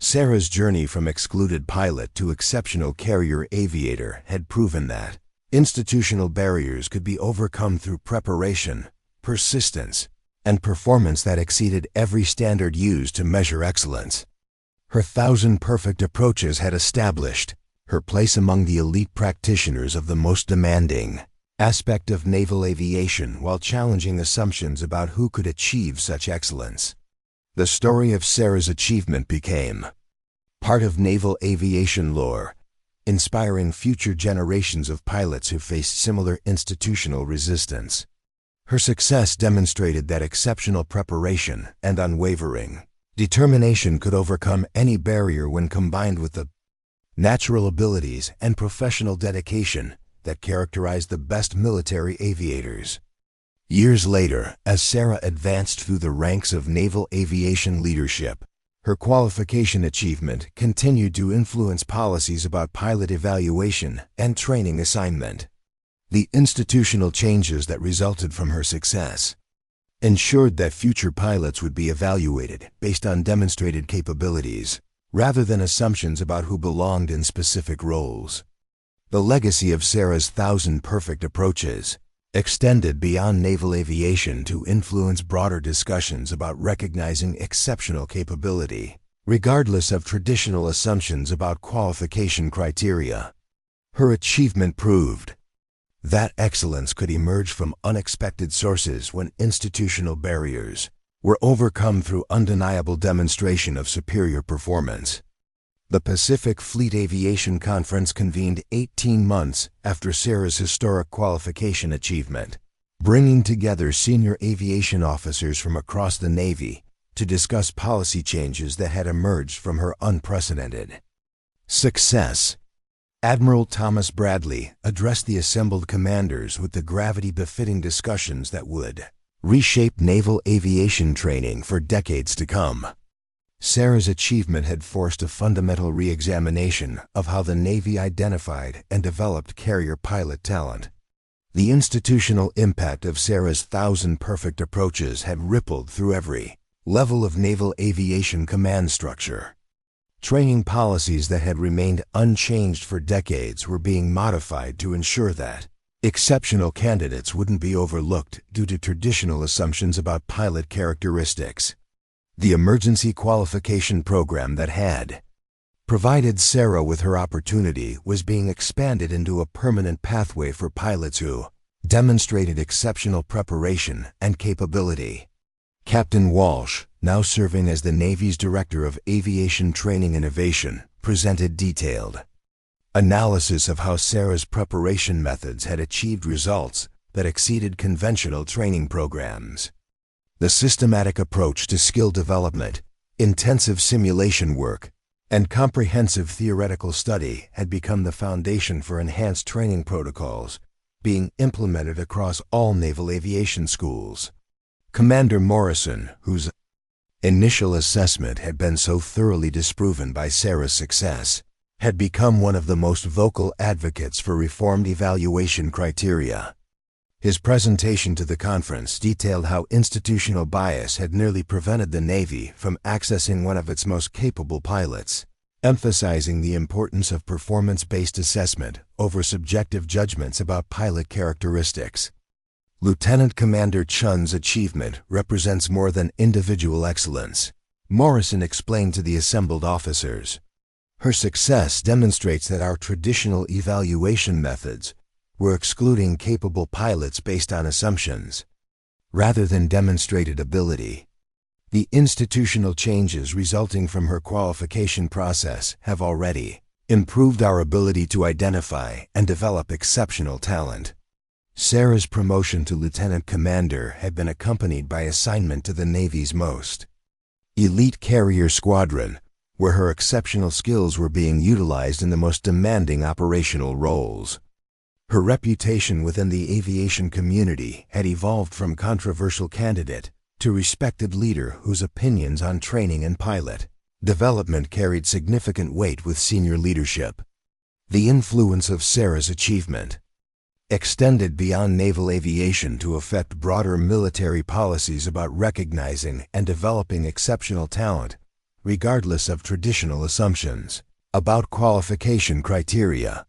Sarah's journey from excluded pilot to exceptional carrier aviator had proven that institutional barriers could be overcome through preparation, persistence, and performance that exceeded every standard used to measure excellence. Her 1,000 perfect approaches had established her place among the elite practitioners of the most demanding aspect of naval aviation while challenging assumptions about who could achieve such excellence. The story of Sarah's achievement became part of naval aviation lore, inspiring future generations of pilots who faced similar institutional resistance. Her success demonstrated that exceptional preparation and unwavering determination could overcome any barrier when combined with the natural abilities and professional dedication that characterize the best military aviators. Years later, as Sarah advanced through the ranks of naval aviation leadership, her qualification achievement continued to influence policies about pilot evaluation and training assignment. The institutional changes that resulted from her success ensured that future pilots would be evaluated based on demonstrated capabilities, rather than assumptions about who belonged in specific roles. The legacy of Sarah's 1,000 perfect approaches extended beyond naval aviation to influence broader discussions about recognizing exceptional capability, regardless of traditional assumptions about qualification criteria. Her achievement proved that excellence could emerge from unexpected sources when institutional barriers were overcome through undeniable demonstration of superior performance. The Pacific Fleet Aviation Conference convened 18 months after Sarah's historic qualification achievement, bringing together senior aviation officers from across the Navy to discuss policy changes that had emerged from her unprecedented success. Admiral Thomas Bradley addressed the assembled commanders with the gravity-befitting discussions that would reshape naval aviation training for decades to come. Sarah's achievement had forced a fundamental re-examination of how the Navy identified and developed carrier pilot talent. The institutional impact of Sarah's 1,000 perfect approaches had rippled through every level of naval aviation command structure. Training policies that had remained unchanged for decades were being modified to ensure that exceptional candidates wouldn't be overlooked due to traditional assumptions about pilot characteristics. The emergency qualification program that had provided Sarah with her opportunity was being expanded into a permanent pathway for pilots who demonstrated exceptional preparation and capability. Captain Walsh, now serving as the Navy's Director of Aviation Training Innovation, presented detailed analysis of how Sarah's preparation methods had achieved results that exceeded conventional training programs. The systematic approach to skill development, intensive simulation work, and comprehensive theoretical study had become the foundation for enhanced training protocols being implemented across all naval aviation schools. Commander Morrison, whose initial assessment had been so thoroughly disproven by Sarah's success, had become one of the most vocal advocates for reformed evaluation criteria. His presentation to the conference detailed how institutional bias had nearly prevented the Navy from accessing one of its most capable pilots, emphasizing the importance of performance-based assessment over subjective judgments about pilot characteristics. Lieutenant Commander Chun's achievement represents more than individual excellence, Morrison explained to the assembled officers. Her success demonstrates that our traditional evaluation methods were excluding capable pilots based on assumptions, rather than demonstrated ability. The institutional changes resulting from her qualification process have already improved our ability to identify and develop exceptional talent. Sarah's promotion to lieutenant commander had been accompanied by assignment to the Navy's most elite carrier squadron, where her exceptional skills were being utilized in the most demanding operational roles. Her reputation within the aviation community had evolved from controversial candidate to respected leader whose opinions on training and pilot development carried significant weight with senior leadership. The influence of Sarah's achievement extended beyond naval aviation to affect broader military policies about recognizing and developing exceptional talent, regardless of traditional assumptions about qualification criteria.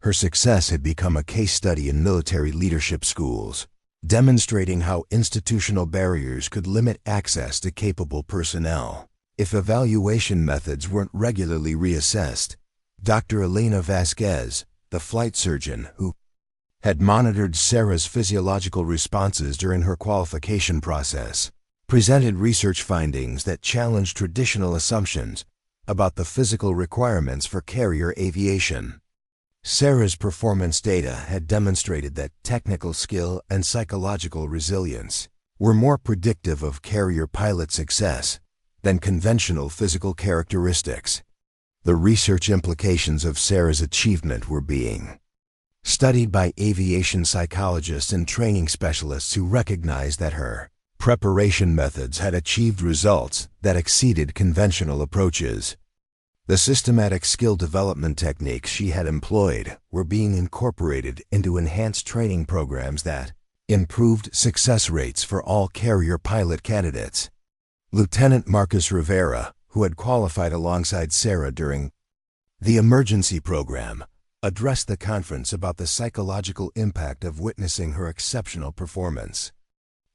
Her success had become a case study in military leadership schools, demonstrating how institutional barriers could limit access to capable personnel if evaluation methods weren't regularly reassessed. Dr. Elena Vasquez, the flight surgeon who had monitored Sarah's physiological responses during her qualification process, presented research findings that challenged traditional assumptions about the physical requirements for carrier aviation. Sarah's performance data had demonstrated that technical skill and psychological resilience were more predictive of carrier pilot success than conventional physical characteristics. The research implications of Sarah's achievement were being studied by aviation psychologists and training specialists who recognized that her preparation methods had achieved results that exceeded conventional approaches. The systematic skill development techniques she had employed were being incorporated into enhanced training programs that improved success rates for all carrier pilot candidates. Lieutenant Marcus Rivera, who had qualified alongside Sarah during the emergency program, addressed the conference about the psychological impact of witnessing her exceptional performance.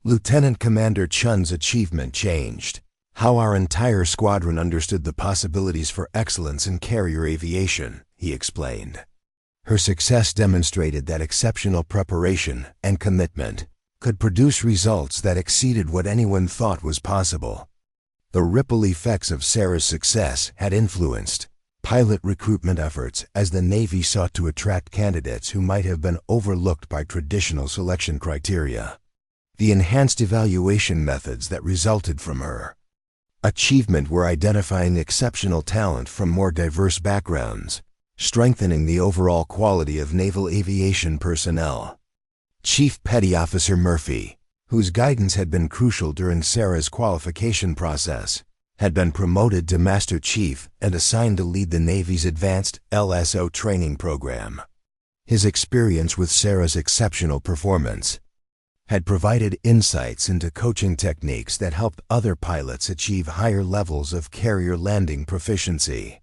Lieutenant Commander Chun's achievement changed how our entire squadron understood the possibilities for excellence in carrier aviation, he explained. Her success demonstrated that exceptional preparation and commitment could produce results that exceeded what anyone thought was possible. The ripple effects of Sarah's success had influenced pilot recruitment efforts as the Navy sought to attract candidates who might have been overlooked by traditional selection criteria. The enhanced evaluation methods that resulted from her achievement were identifying exceptional talent from more diverse backgrounds, strengthening the overall quality of naval aviation personnel. Chief Petty Officer Murphy, whose guidance had been crucial during Sarah's qualification process, had been promoted to Master Chief and assigned to lead the Navy's Advanced LSO training program. His experience with Sarah's exceptional performance had provided insights into coaching techniques that helped other pilots achieve higher levels of carrier landing proficiency.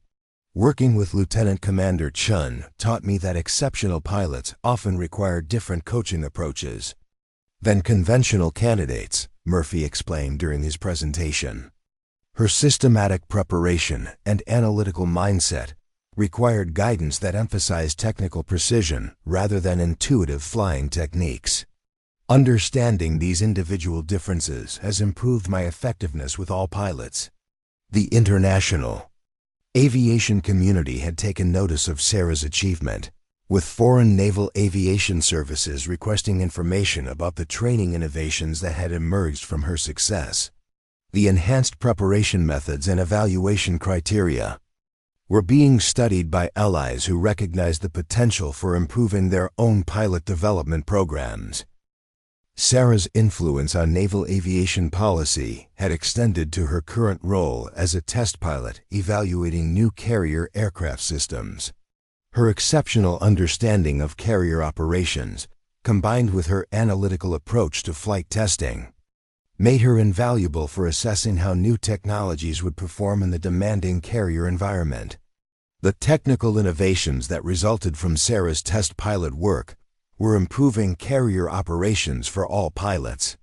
Working with Lieutenant Commander Chun taught me that exceptional pilots often require different coaching approaches than conventional candidates, Murphy explained during his presentation. Her systematic preparation and analytical mindset required guidance that emphasized technical precision rather than intuitive flying techniques. Understanding these individual differences has improved my effectiveness with all pilots. The international aviation community had taken notice of Sarah's achievement, with foreign naval aviation services requesting information about the training innovations that had emerged from her success. The enhanced preparation methods and evaluation criteria were being studied by allies who recognized the potential for improving their own pilot development programs. Sarah's influence on naval aviation policy had extended to her current role as a test pilot evaluating new carrier aircraft systems. Her exceptional understanding of carrier operations, combined with her analytical approach to flight testing, made her invaluable for assessing how new technologies would perform in the demanding carrier environment. The technical innovations that resulted from Sarah's test pilot work were improving carrier operations for all pilots.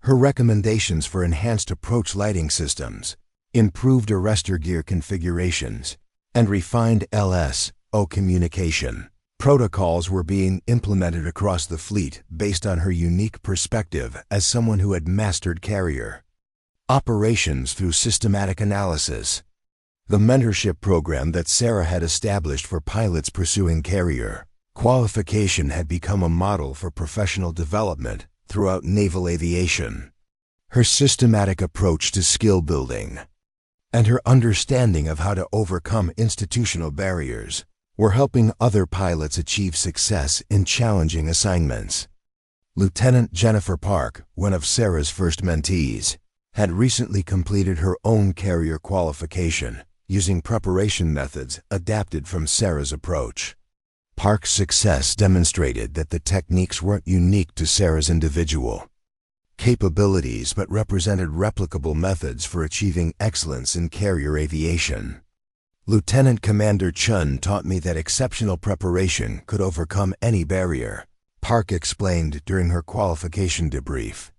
Her recommendations for enhanced approach lighting systems, improved arrestor gear configurations, and refined LSO communication protocols were being implemented across the fleet based on her unique perspective as someone who had mastered carrier operations through systematic analysis. The mentorship program that Sarah had established for pilots pursuing carrier qualification had become a model for professional development throughout naval aviation. Her systematic approach to skill building and her understanding of how to overcome institutional barriers were helping other pilots achieve success in challenging assignments. Lieutenant Jennifer Park, one of Sarah's first mentees, had recently completed her own carrier qualification using preparation methods adapted from Sarah's approach. Park's success demonstrated that the techniques weren't unique to Sarah's individual capabilities but represented replicable methods for achieving excellence in carrier aviation. Lieutenant Commander Chun taught me that exceptional preparation could overcome any barrier, Park explained during her qualification debrief.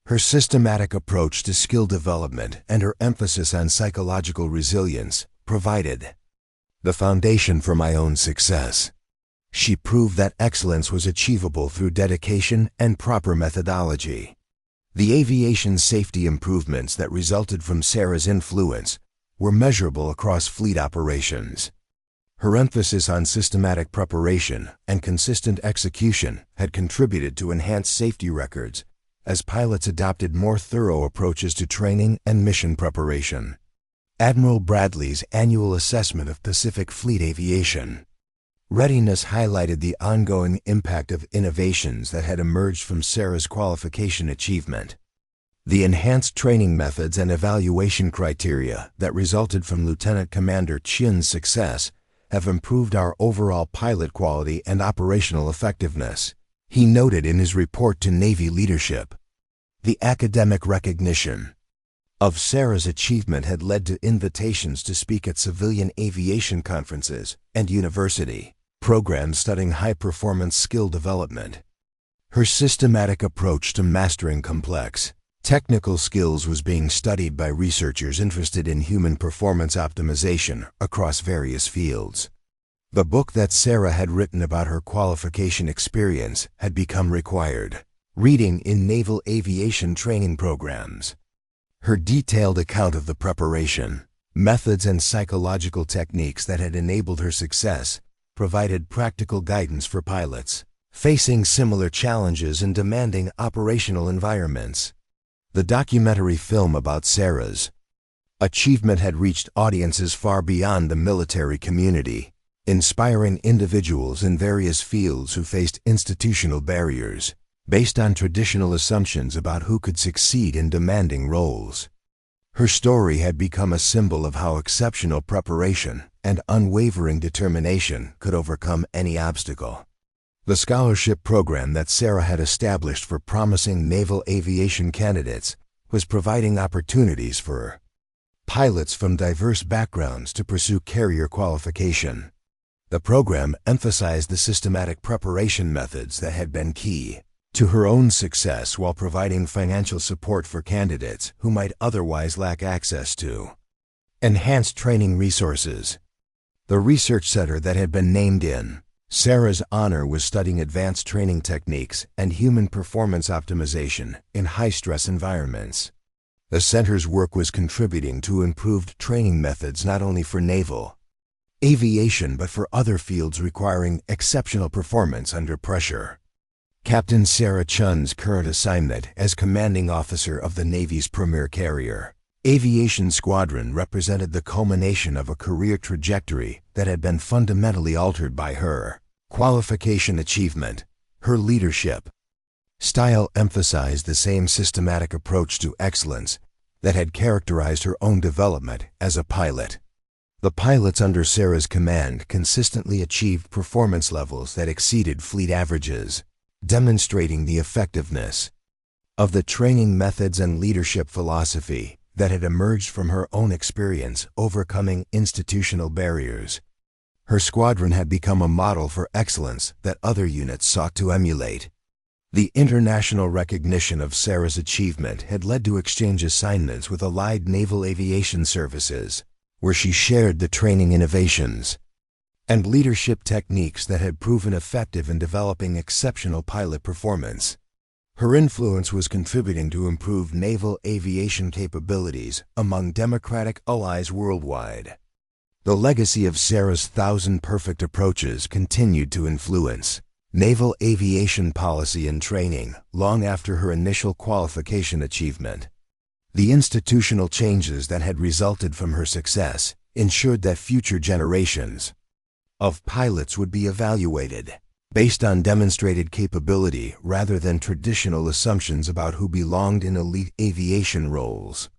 Her systematic approach to skill development and her emphasis on psychological resilience provided the foundation for my own success. She proved that excellence was achievable through dedication and proper methodology. The aviation safety improvements that resulted from Sarah's influence were measurable across fleet operations. Her emphasis on systematic preparation and consistent execution had contributed to enhanced safety records as pilots adopted more thorough approaches to training and mission preparation. Admiral Bradley's annual assessment of Pacific Fleet aviation readiness highlighted the ongoing impact of innovations that had emerged from Sarah's qualification achievement. The enhanced training methods and evaluation criteria that resulted from Lieutenant Commander Chin's success have improved our overall pilot quality and operational effectiveness, he noted in his report to Navy leadership. The academic recognition of Sarah's achievement had led to invitations to speak at civilian aviation conferences and university programs studying high-performance skill development. Her systematic approach to mastering complex technical skills was being studied by researchers interested in human performance optimization across various fields. The book that Sarah had written about her qualification experience had become required reading in naval aviation training programs. Her detailed account of the preparation, methods and psychological techniques that had enabled her success provided practical guidance for pilots facing similar challenges in demanding operational environments. The documentary film about Sarah's achievement had reached audiences far beyond the military community, inspiring individuals in various fields who faced institutional barriers based on traditional assumptions about who could succeed in demanding roles. Her story had become a symbol of how exceptional preparation and unwavering determination could overcome any obstacle. The scholarship program that Sarah had established for promising naval aviation candidates was providing opportunities for pilots from diverse backgrounds to pursue carrier qualification. The program emphasized the systematic preparation methods that had been key to her own success while providing financial support for candidates who might otherwise lack access to enhanced training resources. The research center that had been named in Sarah's honor was studying advanced training techniques and human performance optimization in high-stress environments. The center's work was contributing to improved training methods not only for naval aviation but for other fields requiring exceptional performance under pressure. Captain Sarah Chun's current assignment as commanding officer of the Navy's premier carrier aviation squadron represented the culmination of a career trajectory that had been fundamentally altered by her qualification achievement. Her leadership style emphasized the same systematic approach to excellence that had characterized her own development as a pilot. The pilots under Sarah's command consistently achieved performance levels that exceeded fleet averages, demonstrating the effectiveness of the training methods and leadership philosophy that had emerged from her own experience overcoming institutional barriers. Her squadron had become a model for excellence that other units sought to emulate. The international recognition of Sarah's achievement had led to exchange assignments with allied naval aviation services, where she shared the training innovations and leadership techniques that had proven effective in developing exceptional pilot performance. Her influence was contributing to improved naval aviation capabilities among democratic allies worldwide. The legacy of Sarah's 1,000 perfect approaches continued to influence naval aviation policy and training long after her initial qualification achievement. The institutional changes that had resulted from her success ensured that future generations of pilots would be evaluated based on demonstrated capability rather than traditional assumptions about who belonged in elite aviation roles.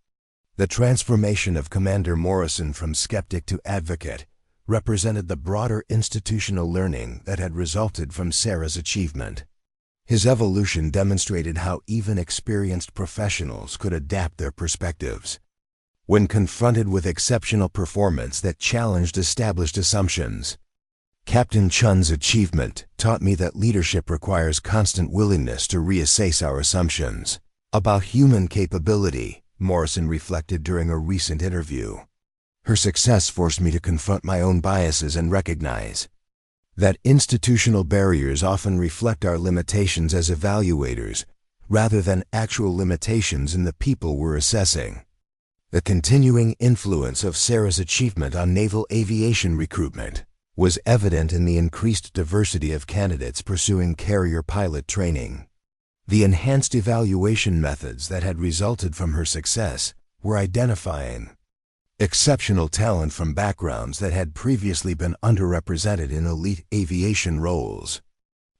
The transformation of Commander Morrison from skeptic to advocate represented the broader institutional learning that had resulted from Sarah's achievement. His evolution demonstrated how even experienced professionals could adapt their perspectives when confronted with exceptional performance that challenged established assumptions. Captain Chun's achievement taught me that leadership requires constant willingness to reassess our assumptions about human capability, Morrison reflected during a recent interview. Her success forced me to confront my own biases and recognize that institutional barriers often reflect our limitations as evaluators rather than actual limitations in the people we're assessing. The continuing influence of Sarah's achievement on naval aviation recruitment was evident in the increased diversity of candidates pursuing carrier pilot training. The enhanced evaluation methods that had resulted from her success were identifying exceptional talent from backgrounds that had previously been underrepresented in elite aviation roles.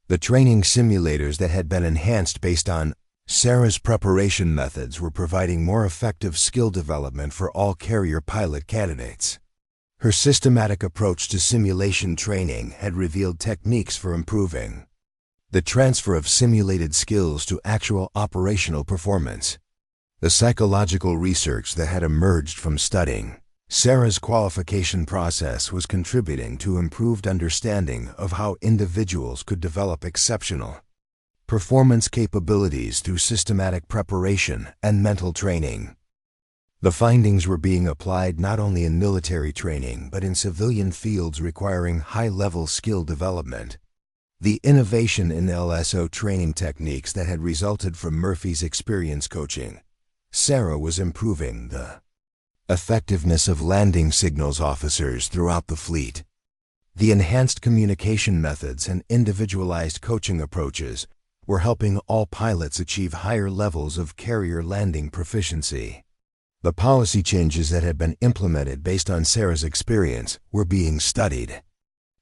The training simulators that had been enhanced based on Sarah's preparation methods were providing more effective skill development for all carrier pilot candidates. Her systematic approach to simulation training had revealed techniques for improving the transfer of simulated skills to actual operational performance. The psychological research that had emerged from studying Sarah's qualification process was contributing to improved understanding of how individuals could develop exceptional performance capabilities through systematic preparation and mental training. The findings were being applied not only in military training but in civilian fields requiring high-level skill development. The innovation in LSO training techniques that had resulted from Murphy's experience coaching Sarah was improving the effectiveness of landing signals officers throughout the fleet. The enhanced communication methods and individualized coaching approaches were helping all pilots achieve higher levels of carrier landing proficiency. The policy changes that had been implemented based on Sarah's experience were being studied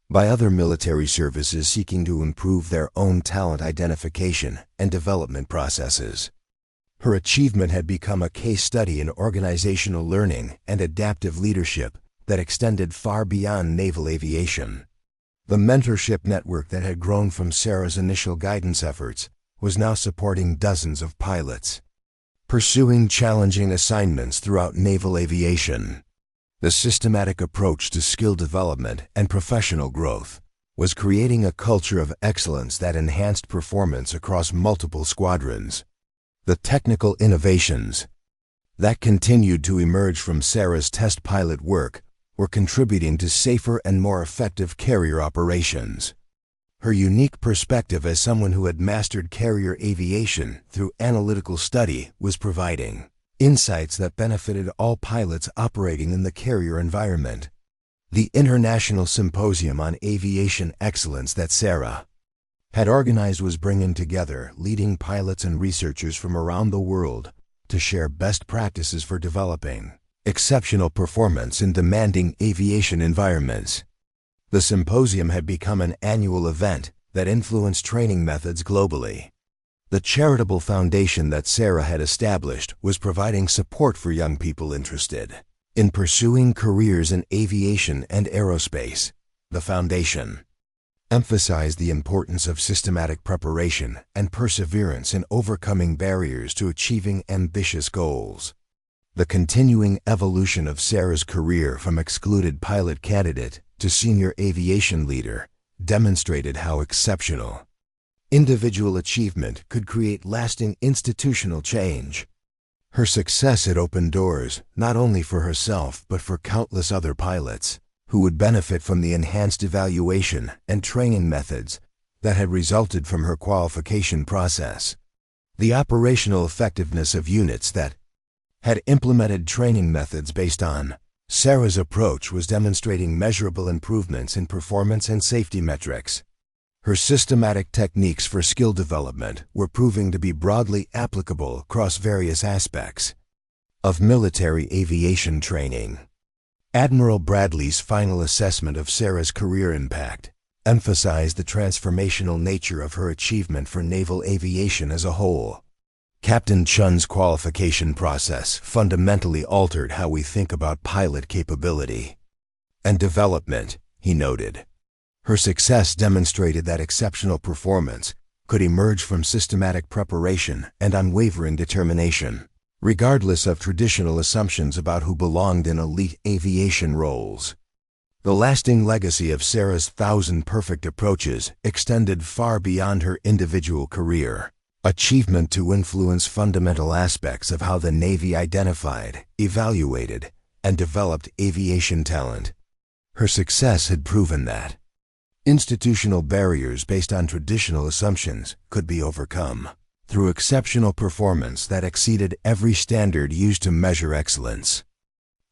by other military services seeking to improve their own talent identification and development processes. Her achievement had become a case study in organizational learning and adaptive leadership that extended far beyond naval aviation. The mentorship network that had grown from Sarah's initial guidance efforts was now supporting dozens of pilots pursuing challenging assignments throughout naval aviation. The systematic approach to skill development and professional growth was creating a culture of excellence that enhanced performance across multiple squadrons. The technical innovations that continued to emerge from Sarah's test pilot work were contributing to safer and more effective carrier operations. Her unique perspective as someone who had mastered carrier aviation through analytical study was providing insights that benefited all pilots operating in the carrier environment. The International Symposium on Aviation Excellence that Sarah had organized was bringing together leading pilots and researchers from around the world to share best practices for developing exceptional performance in demanding aviation environments. The symposium had become an annual event that influenced training methods globally. The charitable foundation that Sarah had established was providing support for young people interested in pursuing careers in aviation and aerospace. The foundation emphasized the importance of systematic preparation and perseverance in overcoming barriers to achieving ambitious goals. The continuing evolution of Sarah's career from excluded pilot candidate to senior aviation leader demonstrated how exceptional individual achievement could create lasting institutional change. Her success had opened doors not only for herself but for countless other pilots who would benefit from the enhanced evaluation and training methods that had resulted from her qualification process. The operational effectiveness of units that had implemented training methods based on Sarah's approach was demonstrating measurable improvements in performance and safety metrics. Her systematic techniques for skill development were proving to be broadly applicable across various aspects of military aviation training. Admiral Bradley's final assessment of Sarah's career impact emphasized the transformational nature of her achievement for naval aviation as a whole. Captain Chun's qualification process fundamentally altered how we think about pilot capability and development, he noted. Her success demonstrated that exceptional performance could emerge from systematic preparation and unwavering determination, regardless of traditional assumptions about who belonged in elite aviation roles. The lasting legacy of Sarah's 1,000 perfect approaches extended far beyond her individual career. Achievement to influence fundamental aspects of how the Navy identified, evaluated, and developed aviation talent. Her success had proven that institutional barriers based on traditional assumptions could be overcome through exceptional performance that exceeded every standard used to measure excellence.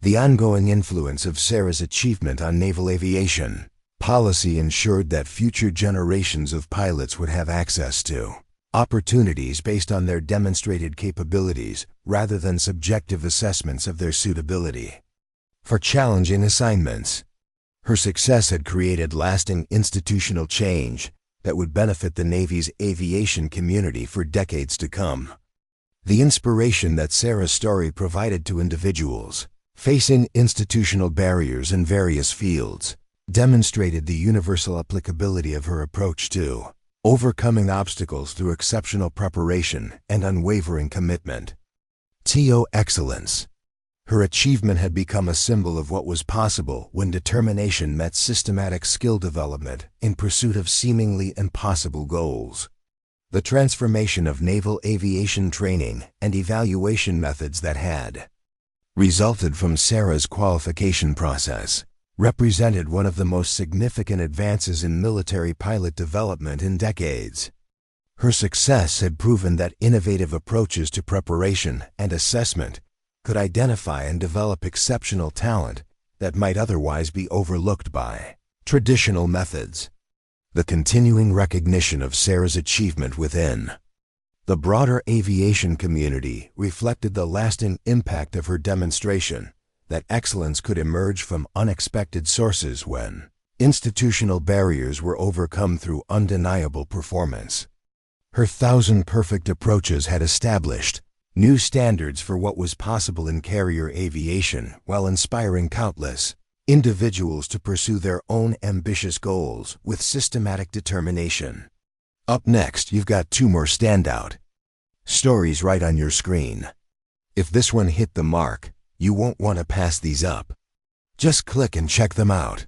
The ongoing influence of Sarah's achievement on naval aviation policy ensured that future generations of pilots would have access to opportunities based on their demonstrated capabilities rather than subjective assessments of their suitability for challenging assignments. Her success had created lasting institutional change that would benefit the Navy's aviation community for decades to come. The inspiration that Sarah's story provided to individuals facing institutional barriers in various fields demonstrated the universal applicability of her approach to overcoming obstacles through exceptional preparation and unwavering commitment. TO excellence. Her achievement had become a symbol of what was possible when determination met systematic skill development in pursuit of seemingly impossible goals. The transformation of naval aviation training and evaluation methods that had resulted from Sarah's qualification process represented one of the most significant advances in military pilot development in decades. Her success had proven that innovative approaches to preparation and assessment could identify and develop exceptional talent that might otherwise be overlooked by traditional methods. The continuing recognition of Sarah's achievement within the broader aviation community reflected the lasting impact of her demonstration that excellence could emerge from unexpected sources when institutional barriers were overcome through undeniable performance. Her thousand perfect approaches had established new standards for what was possible in carrier aviation while inspiring countless individuals to pursue their own ambitious goals with systematic determination. Up next, you've got two more standout stories right on your screen. If this one hit the mark, you won't want to pass these up. Just click and check them out.